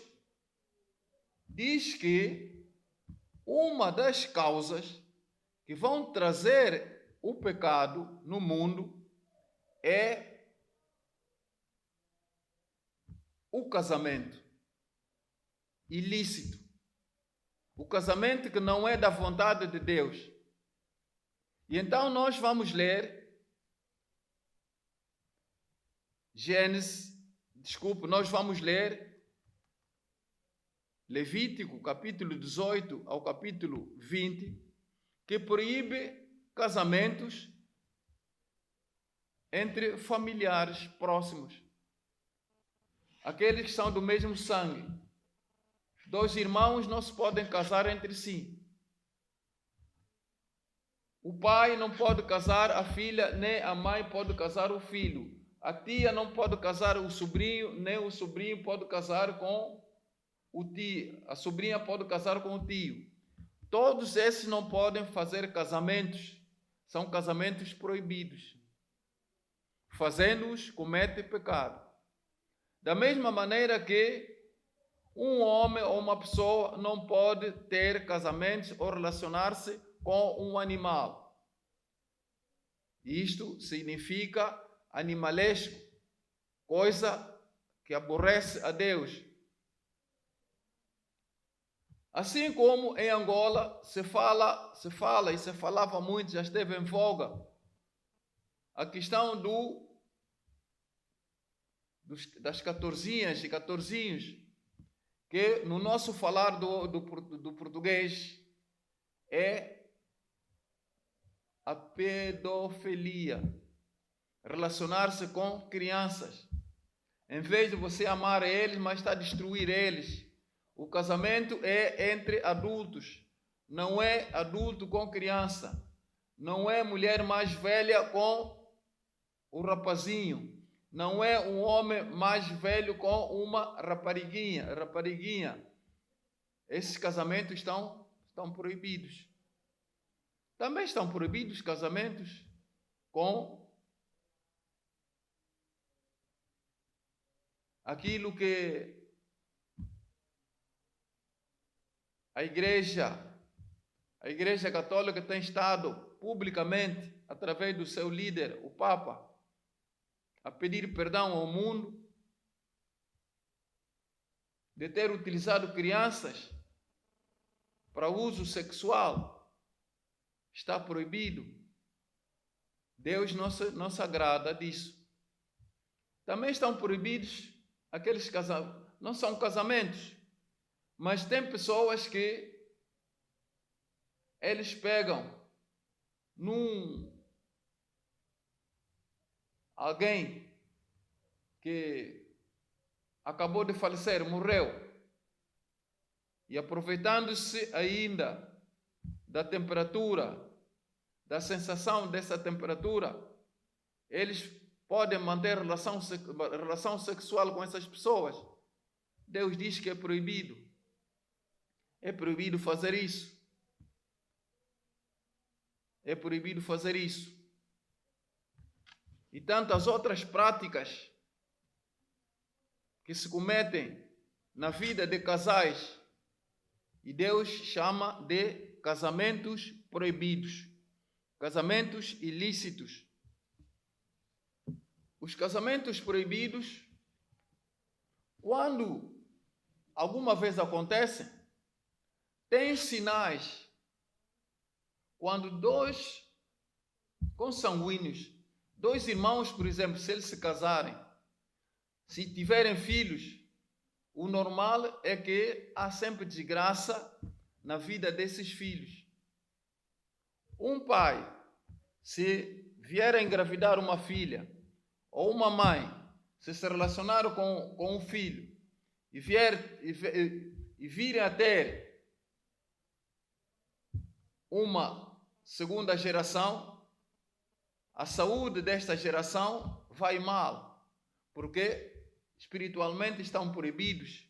S1: diz que uma das causas que vão trazer o pecado no mundo é o casamento ilícito. O casamento que não é da vontade de Deus. E então nós vamos ler nós vamos ler Levítico, capítulo 18 ao capítulo 20, que proíbe casamentos entre familiares próximos. Aqueles que são do mesmo sangue. 2 irmãos não se podem casar entre si. O pai não pode casar a filha, nem a mãe pode casar o filho. A tia não pode casar o sobrinho, nem o sobrinho pode casar com o tio. A sobrinha pode casar com o tio. Todos esses não podem fazer casamentos. São casamentos proibidos. Fazendo-os, comete pecado. Da mesma maneira que um homem ou uma pessoa não pode ter casamentos ou relacionar-se com um animal. Isto significa animalesco, coisa que aborrece a Deus. Assim como em Angola se fala e se falava muito, já esteve em voga, a questão das catorzinhas e catorzinhos, que no nosso falar do português é a pedofilia, relacionar-se com crianças. Em vez de você amar eles, mas está a destruir eles. O casamento é entre adultos, não é adulto com criança, não é mulher mais velha com o rapazinho, não é um homem mais velho com uma rapariguinha. Esses casamentos estão proibidos. Também estão proibidos casamentos com aquilo que a Igreja Católica tem estado publicamente, através do seu líder, o Papa, a pedir perdão ao mundo de ter utilizado crianças para uso sexual. Está proibido. Deus não se agrada disso. Também estão proibidos aqueles casamentos, não são casamentos, mas tem pessoas que eles pegam alguém que acabou de falecer, morreu, e aproveitando-se ainda da temperatura, da sensação dessa temperatura, eles podem manter relação sexual com essas pessoas. Deus diz que é proibido. É proibido fazer isso. É proibido fazer isso. E tantas outras práticas que se cometem na vida de casais, e Deus chama de casamentos proibidos, casamentos ilícitos. Os casamentos proibidos, quando alguma vez acontecem, têm sinais. Quando 2 consanguíneos, 2 irmãos, por exemplo, se eles se casarem, se tiverem filhos, o normal é que há sempre desgraça na vida desses filhos. Um pai, se vier a engravidar uma filha, ou uma mãe, se relacionar com um filho, e virem a ter uma segunda geração, a saúde desta geração vai mal, porque espiritualmente estão proibidos,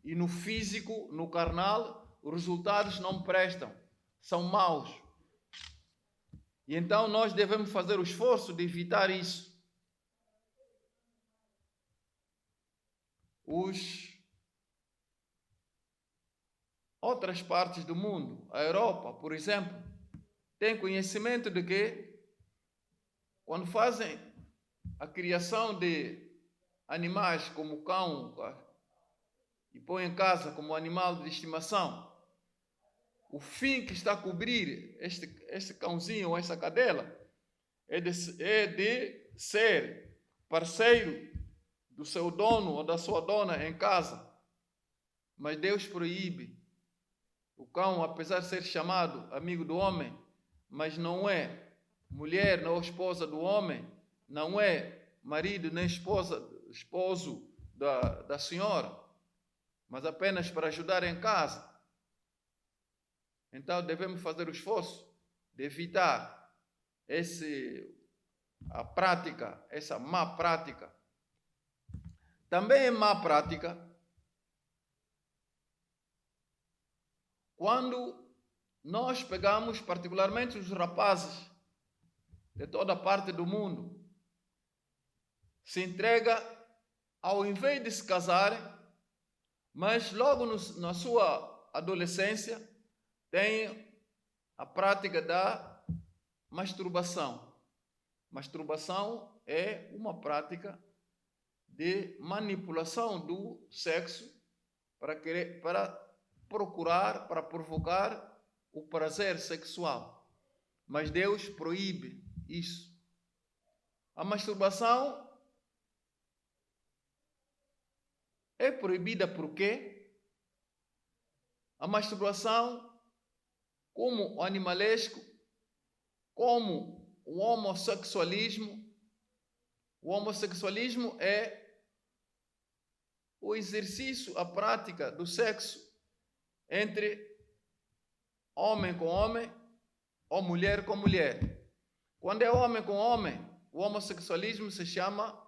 S1: e no físico, no carnal, os resultados não prestam, são maus. E então nós devemos fazer o esforço de evitar isso. Outras partes do mundo, a Europa, por exemplo, tem conhecimento de que quando fazem a criação de animais como cão e põem em casa como animal de estimação, o fim que está a cobrir este cãozinho ou esta cadela é de ser parceiro do seu dono ou da sua dona em casa. Mas Deus proíbe. O cão, apesar de ser chamado amigo do homem, mas não é mulher, não é esposa do homem, não é marido nem esposo da senhora, mas apenas para ajudar em casa. Então devemos fazer o esforço de evitar essa má prática. Também é má prática quando nós pegamos, particularmente os rapazes de toda parte do mundo, se entrega ao invés de se casarem, mas logo na sua adolescência tem a prática da masturbação. Masturbação é uma prática de manipulação do sexo para provocar o prazer sexual. Mas Deus proíbe isso. A masturbação é proibida por quê? A masturbação, como o animalesco, como o homossexualismo. O homossexualismo é o exercício, a prática do sexo entre homem com homem ou mulher com mulher. Quando é homem com homem, o homossexualismo se chama...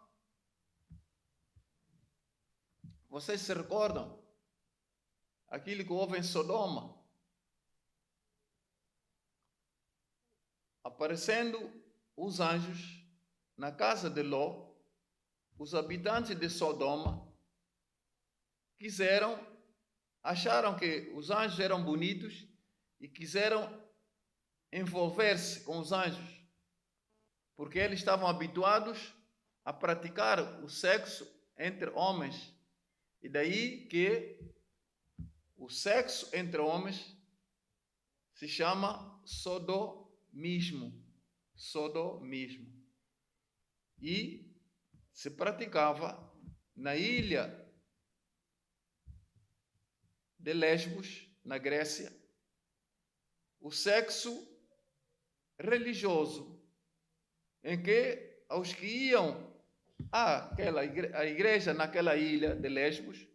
S1: Vocês se recordam? Aquilo que houve em Sodoma. Aparecendo os anjos na casa de Ló, os habitantes de Sodoma acharam que os anjos eram bonitos e quiseram envolver-se com os anjos, porque eles estavam habituados a praticar o sexo entre homens. E daí que o sexo entre homens se chama sodomismo. Sodomismo. E se praticava na ilha de Lesbos, na Grécia, o sexo religioso, em que aos que iam à igreja naquela ilha de Lesbos,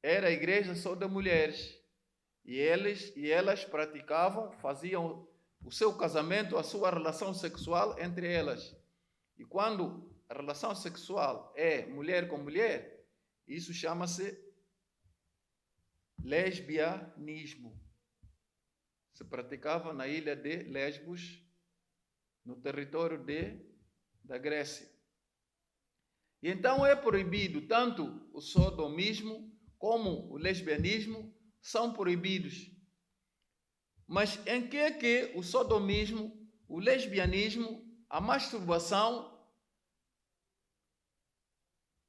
S1: era a igreja só de mulheres, e elas praticavam, faziam o seu casamento, a sua relação sexual entre elas. E quando a relação sexual é mulher com mulher, isso chama-se lesbianismo. Se praticava na ilha de Lesbos, no território da Grécia. E então é proibido, tanto o sodomismo como o lesbianismo são proibidos. Mas em que é que o sodomismo, o lesbianismo, a masturbação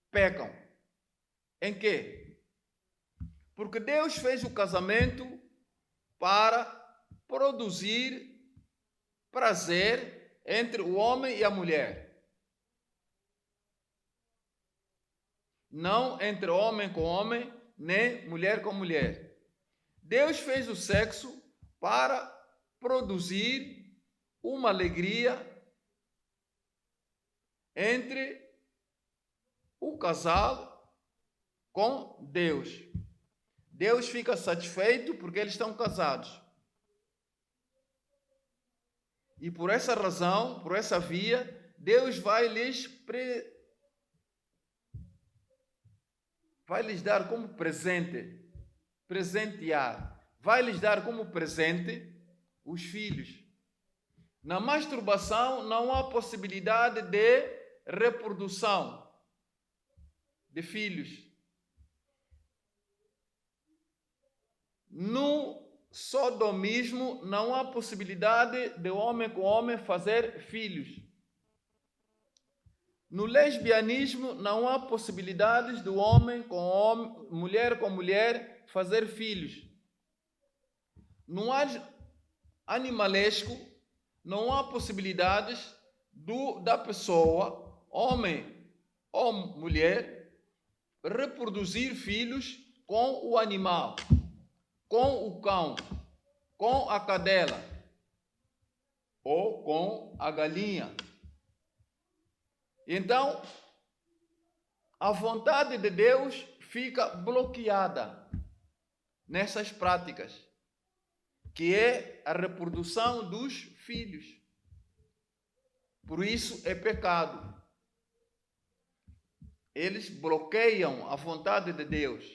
S1: pecam? Em que? Porque Deus fez o casamento para produzir prazer entre o homem e a mulher. Não entre homem com homem, nem mulher com mulher. Deus fez o sexo para produzir uma alegria entre o casal com Deus. Deus fica satisfeito porque eles estão casados. E por essa razão, por essa via, Deus vai lhes dar como presentear, vai lhes dar como presente os filhos. Na masturbação não há possibilidade de reprodução de filhos. No sodomismo não há possibilidade de homem com homem fazer filhos. No lesbianismo não há possibilidades do homem com homem, mulher com mulher fazer filhos. No animalesco não há possibilidades da pessoa, homem ou mulher, reproduzir filhos com o animal, com o cão, com a cadela ou com a galinha. Então, a vontade de Deus fica bloqueada nessas práticas, que é a reprodução dos filhos. Por isso é pecado. Eles bloqueiam a vontade de Deus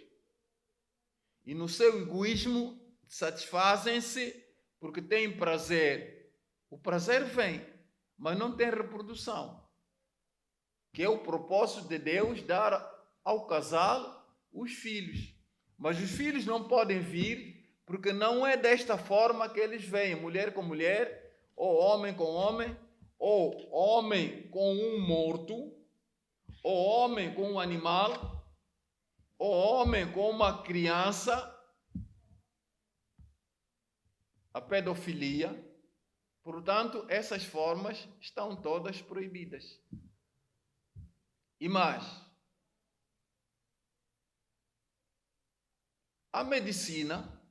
S1: e no seu egoísmo satisfazem-se porque têm prazer. O prazer vem, mas não tem reprodução, que é o propósito de Deus dar ao casal os filhos. Mas os filhos não podem vir porque não é desta forma que eles vêm, mulher com mulher, ou homem com homem, ou homem com um morto, ou homem com um animal, ou homem com uma criança, a pedofilia. Portanto, essas formas estão todas proibidas. E mais, a medicina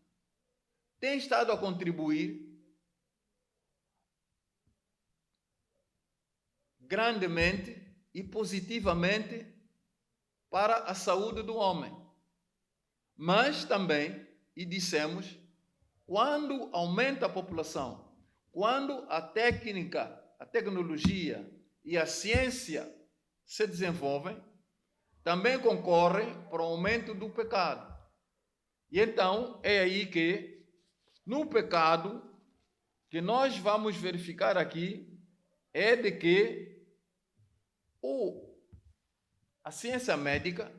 S1: tem estado a contribuir grandemente e positivamente para a saúde do homem. Mas também, e dissemos, quando aumenta a população, quando a técnica, a tecnologia e a ciência se desenvolvem, também concorrem para o aumento do pecado. E então é aí que, no pecado, que nós vamos verificar aqui, é de que a ciência médica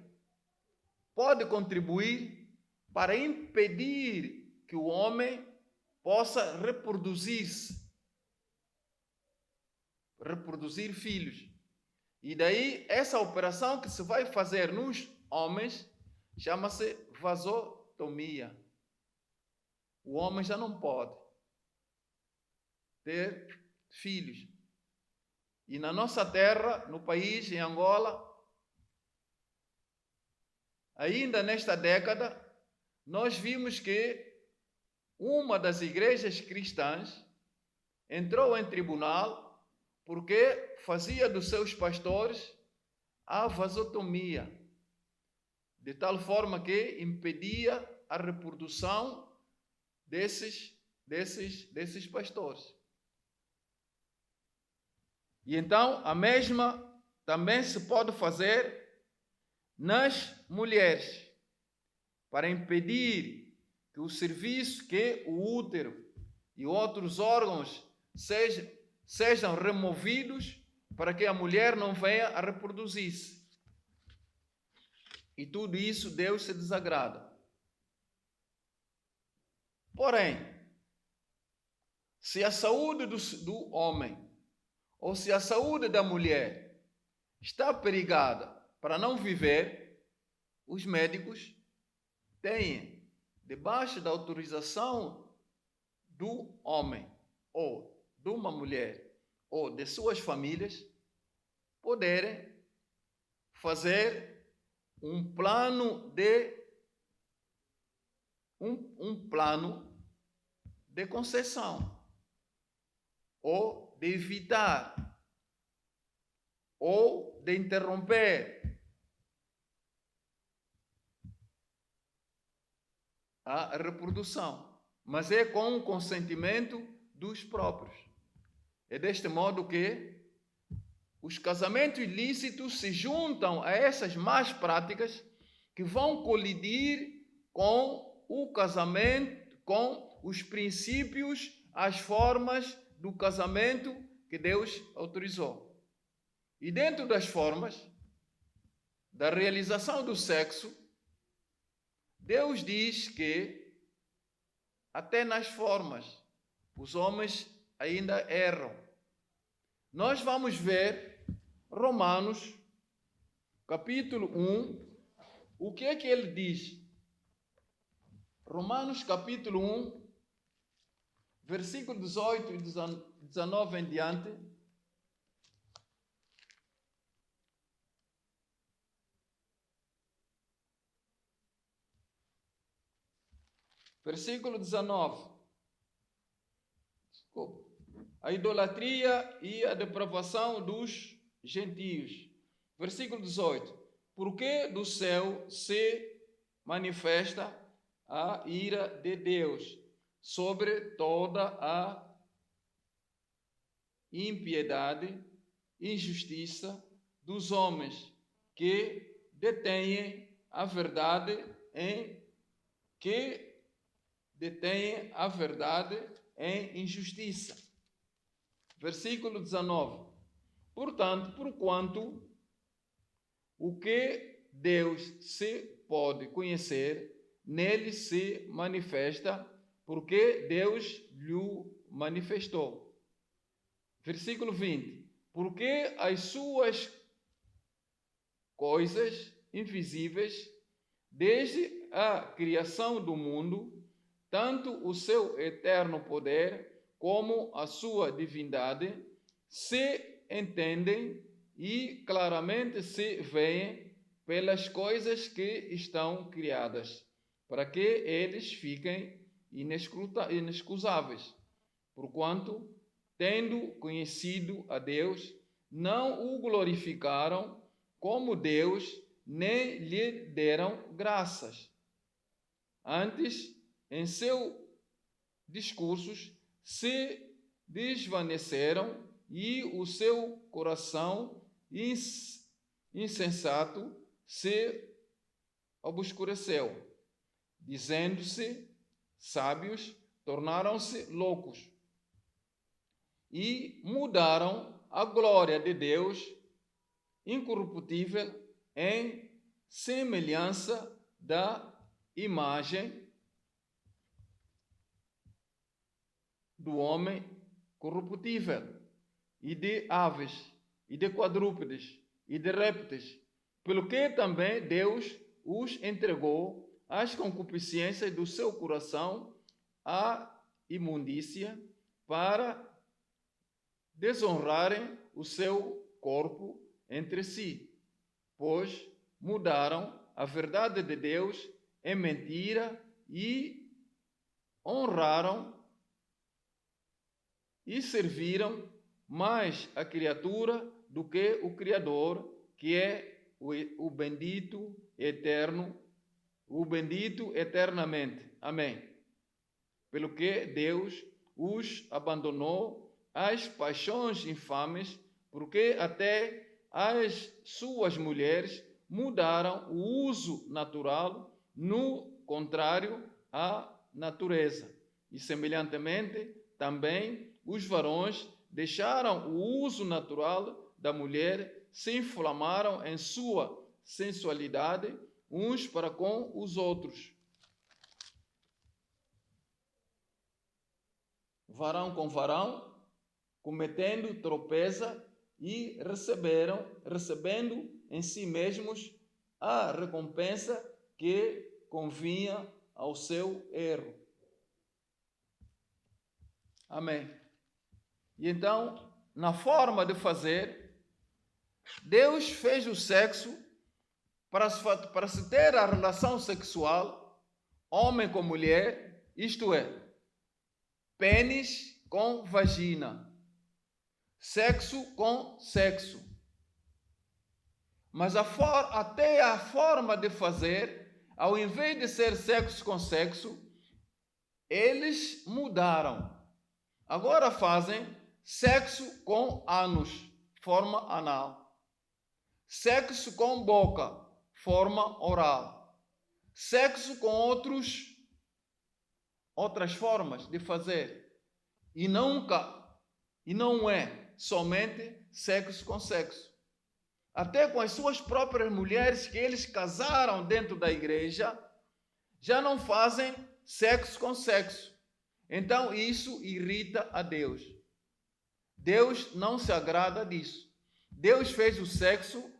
S1: pode contribuir para impedir que o homem possa reproduzir filhos. E daí, essa operação que se vai fazer nos homens chama-se vasotomia. O homem já não pode ter filhos. E na nossa terra, no país, em Angola, ainda nesta década, nós vimos que uma das igrejas cristãs entrou em tribunal porque fazia dos seus pastores a vasotomia, de tal forma que impedia a reprodução desses pastores. E então, a mesma também se pode fazer nas mulheres, para impedir que o serviço, que o útero e outros órgãos sejam removidos para que a mulher não venha a reproduzir-se. E tudo isso Deus se desagrada. Porém, se a saúde do homem ou se a saúde da mulher está perigada para não viver, os médicos têm, debaixo da autorização do homem ou de uma mulher ou de suas famílias, poderem fazer um plano de concessão ou de evitar ou de interromper a reprodução, mas é com o consentimento dos próprios. É deste modo que os casamentos ilícitos se juntam a essas más práticas que vão colidir com o casamento, com os princípios, as formas do casamento que Deus autorizou. E dentro das formas da realização do sexo, Deus diz que até nas formas os homens ainda erram. Nós vamos ver Romanos, capítulo 1, o que é que ele diz? Romanos, capítulo 1, versículo 18 e 19 em diante. Versículo 19. Desculpa. A idolatria e a depravação dos gentios. Versículo 18. Porque do céu se manifesta a ira de Deus sobre toda a impiedade e injustiça dos homens que detêm a verdade em injustiça. Versículo 19. Portanto, porquanto o que Deus se pode conhecer, nele se manifesta, porque Deus lhe manifestou. Versículo 20. Porque as suas coisas invisíveis, desde a criação do mundo, tanto o seu eterno poder como a sua divindade, se entendem e claramente se veem pelas coisas que estão criadas, para que eles fiquem inexcusáveis, porquanto, tendo conhecido a Deus, não o glorificaram como Deus, nem lhe deram graças. Antes, em seus discursos, se desvaneceram e o seu coração insensato se obscureceu. Dizendo-se sábios, tornaram-se loucos e mudaram a glória de Deus incorruptível em semelhança da imagem do homem corruptível, e de aves, e de quadrúpedes, e de répteis, pelo que também Deus os entregou às concupiscências do seu coração, à imundícia, para desonrarem o seu corpo entre si, pois mudaram a verdade de Deus em mentira e honraram e serviram mais a criatura do que o Criador, que é o bendito eternamente. Amém. Pelo que Deus os abandonou às paixões infames, porque até as suas mulheres mudaram o uso natural, no contrário à natureza. E semelhantemente, também os varões deixaram o uso natural da mulher, se inflamaram em sua sensualidade uns para com os outros. Varão com varão, cometendo tropeça e recebendo em si mesmos a recompensa que convinha ao seu erro. Amém. E então, na forma de fazer, Deus fez o sexo para se ter a relação sexual, homem com mulher, isto é, pênis com vagina, sexo com sexo. Mas até a forma de fazer, ao invés de ser sexo com sexo, eles mudaram. Agora fazem sexo com ânus, forma anal. Sexo com boca, forma oral. Sexo com outras formas de fazer. E não é somente sexo com sexo. Até com as suas próprias mulheres que eles casaram dentro da igreja, já não fazem sexo com sexo. Então isso irrita a Deus. Deus não se agrada disso. Deus fez o sexo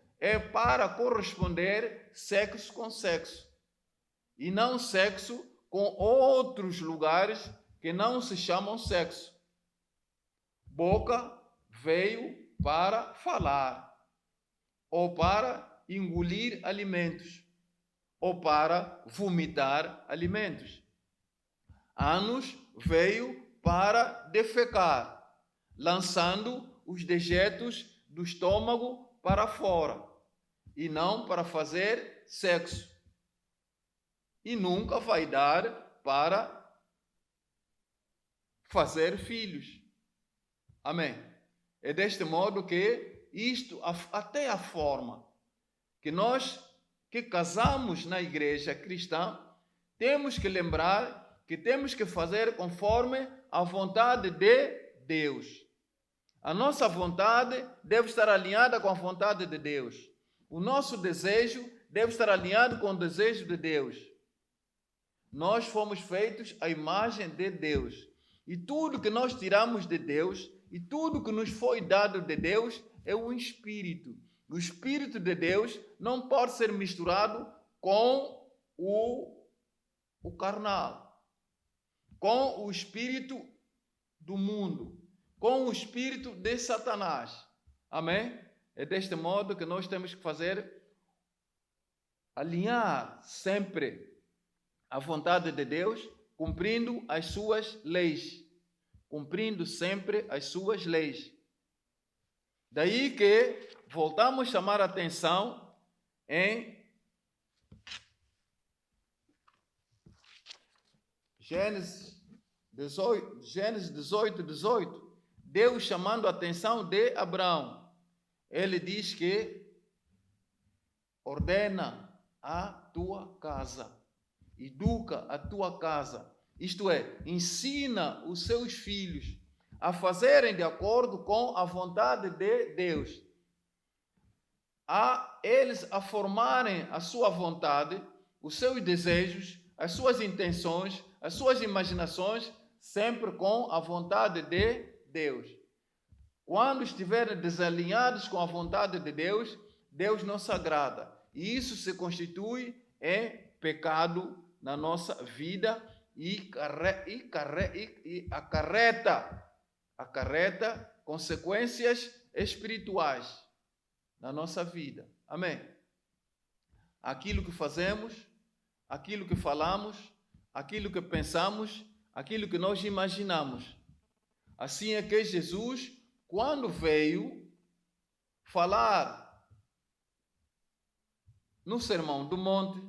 S1: para corresponder sexo com sexo, e não sexo com outros lugares que não se chamam sexo. Boca veio para falar, ou para engolir alimentos, ou para vomitar alimentos. Ânus veio para defecar, lançando os dejetos do estômago para fora, e não para fazer sexo. E nunca vai dar para fazer filhos. Amém? É deste modo que isto, até a forma que nós que casamos na igreja cristã, temos que lembrar que temos que fazer conforme a vontade de Deus. A nossa vontade deve estar alinhada com a vontade de Deus. O nosso desejo deve estar alinhado com o desejo de Deus. Nós fomos feitos à imagem de Deus. E tudo que nós tiramos de Deus, e tudo que nos foi dado de Deus, é o Espírito. O Espírito de Deus não pode ser misturado com o carnal, com o espírito do mundo, com o espírito de Satanás. Amém? É deste modo que nós temos que fazer, alinhar sempre a vontade de Deus, cumprindo as suas leis. Cumprindo sempre as suas leis. Daí que voltamos a chamar a atenção em Gênesis 18, Deus chamando a atenção de Abraão. Ele diz que ordena a tua casa, educa a tua casa, isto é, ensina os seus filhos a fazerem de acordo com a vontade de Deus, a eles a formarem a sua vontade, os seus desejos, as suas intenções, as suas imaginações, sempre com a vontade de Deus. Quando estiverem desalinhados com a vontade de Deus, Deus não se agrada. E isso se constitui em pecado na nossa vida e acarreta consequências espirituais na nossa vida. Amém? Aquilo que fazemos, aquilo que falamos, aquilo que pensamos, aquilo que nós imaginamos. Assim é que Jesus, quando veio falar no Sermão do Monte,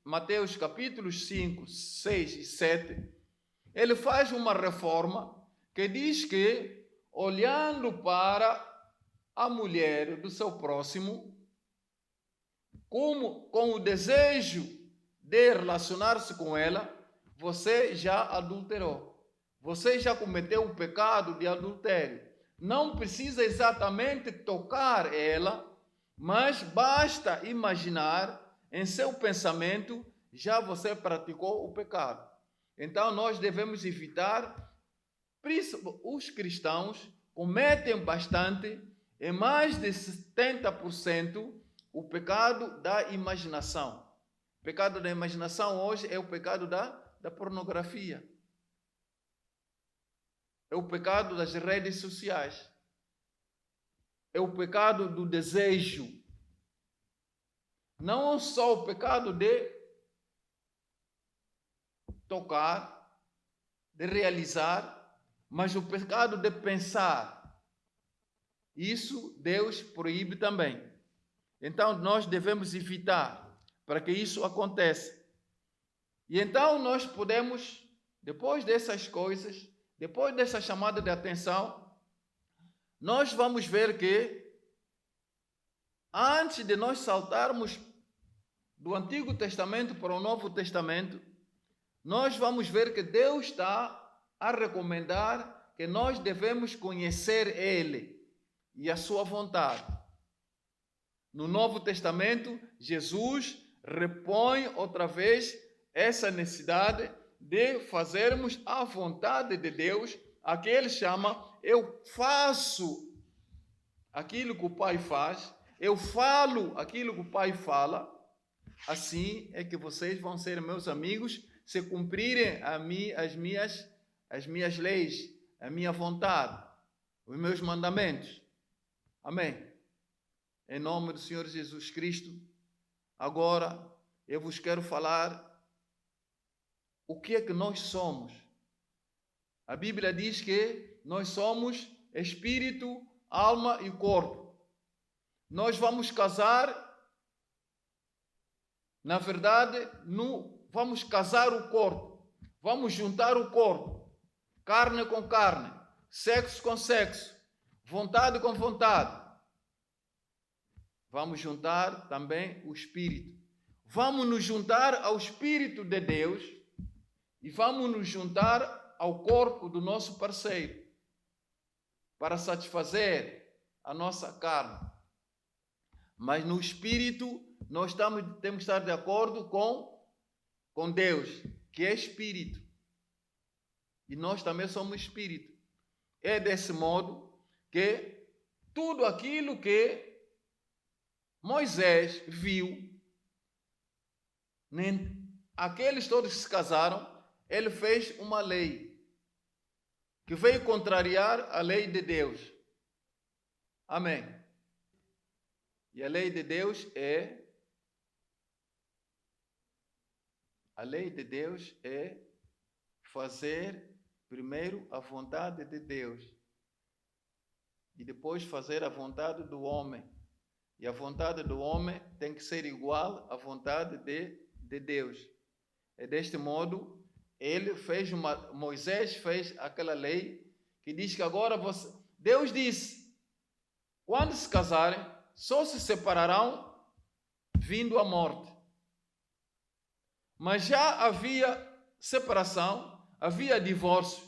S1: Mateus capítulos 5, 6 e 7, ele faz uma reforma que diz que, olhando para a mulher do seu próximo, com o desejo de relacionar-se com ela, você já adulterou. Você já cometeu o pecado de adultério. Não precisa exatamente tocar ela, mas basta imaginar em seu pensamento, já você praticou o pecado. Então nós devemos evitar, os cristãos cometem bastante, em mais de 70%, o pecado da imaginação. O pecado da imaginação hoje é o pecado da pornografia. É o pecado das redes sociais. É o pecado do desejo. Não só o pecado de tocar, de realizar, mas o pecado de pensar. Isso Deus proíbe também. Então nós devemos evitar para que isso aconteça. E então nós podemos, depois dessas coisas, depois dessa chamada de atenção, nós vamos ver que antes de nós saltarmos do Antigo Testamento para o Novo Testamento, nós vamos ver que Deus está a recomendar que nós devemos conhecer Ele e a sua vontade. No Novo Testamento, Jesus repõe outra vez essa necessidade de fazermos a vontade de Deus, a que Ele chama, eu faço aquilo que o Pai faz, eu falo aquilo que o Pai fala, assim é que vocês vão ser meus amigos se cumprirem as minhas leis, a minha vontade, os meus mandamentos. Amém. Em nome do Senhor Jesus Cristo, agora eu vos quero falar o que é que nós somos. A Bíblia diz que nós somos espírito, alma e corpo. Nós vamos casar, na verdade, vamos casar o corpo, vamos juntar o corpo, carne com carne, sexo com sexo, vontade com vontade. Vamos juntar também o Espírito. Vamos nos juntar ao Espírito de Deus e vamos nos juntar ao corpo do nosso parceiro para satisfazer a nossa carne. Mas no Espírito nós temos que estar de acordo com Deus, que é Espírito. E nós também somos Espírito. É desse modo que tudo aquilo que Moisés viu, aqueles todos que se casaram, ele fez uma lei que veio contrariar a lei de Deus. Amém. E a lei de Deus é fazer primeiro a vontade de Deus e depois fazer a vontade do homem. E a vontade do homem tem que ser igual à vontade de Deus. É deste modo, Moisés fez aquela lei que diz que agora Deus disse, quando se casarem, só se separarão vindo a morte. Mas já havia separação, havia divórcio.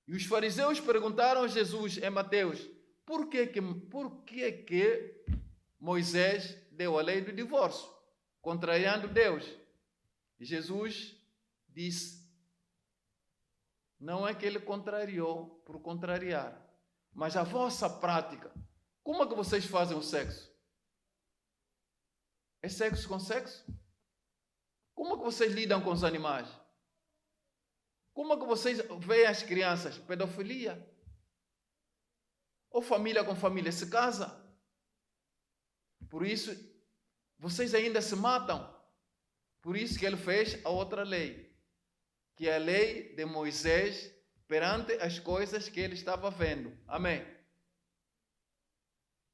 S1: E os fariseus perguntaram a Jesus em Mateus, por que Moisés deu a lei do divórcio, contrariando Deus? E Jesus disse, não é que ele contrariou por contrariar, mas a vossa prática. Como é que vocês fazem o sexo? É sexo com sexo? Como é que vocês lidam com os animais? Como é que vocês veem as crianças? Pedofilia? Ou família com família se casa? Por isso, vocês ainda se matam. Por isso que ele fez a outra lei, que é a lei de Moisés perante as coisas que ele estava vendo. Amém.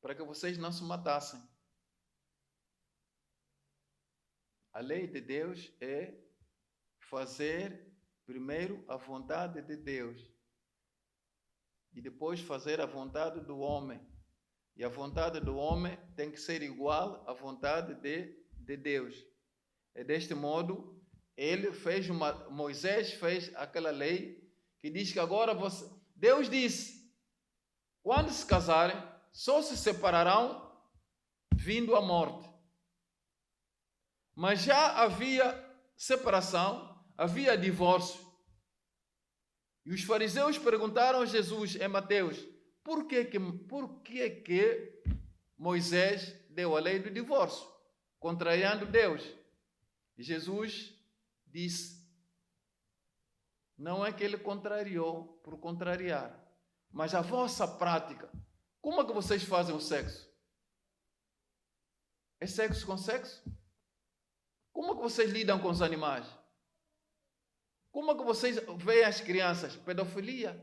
S1: Para que vocês não se matassem. A lei de Deus é fazer primeiro a vontade de Deus e depois fazer a vontade do homem. E a vontade do homem tem que ser igual à vontade de Deus. É deste modo, Moisés fez aquela lei que diz que agora Deus disse, quando se casarem, só se separarão vindo a morte. Mas já havia separação, havia divórcio. E os fariseus perguntaram a Jesus em Mateus, por que Moisés deu a lei do divórcio, contrariando Deus? E Jesus disse, não é que ele contrariou por contrariar, mas a vossa prática. Como é que vocês fazem o sexo? É sexo com sexo? Como é que vocês lidam com os animais? Como é que vocês veem as crianças? Pedofilia?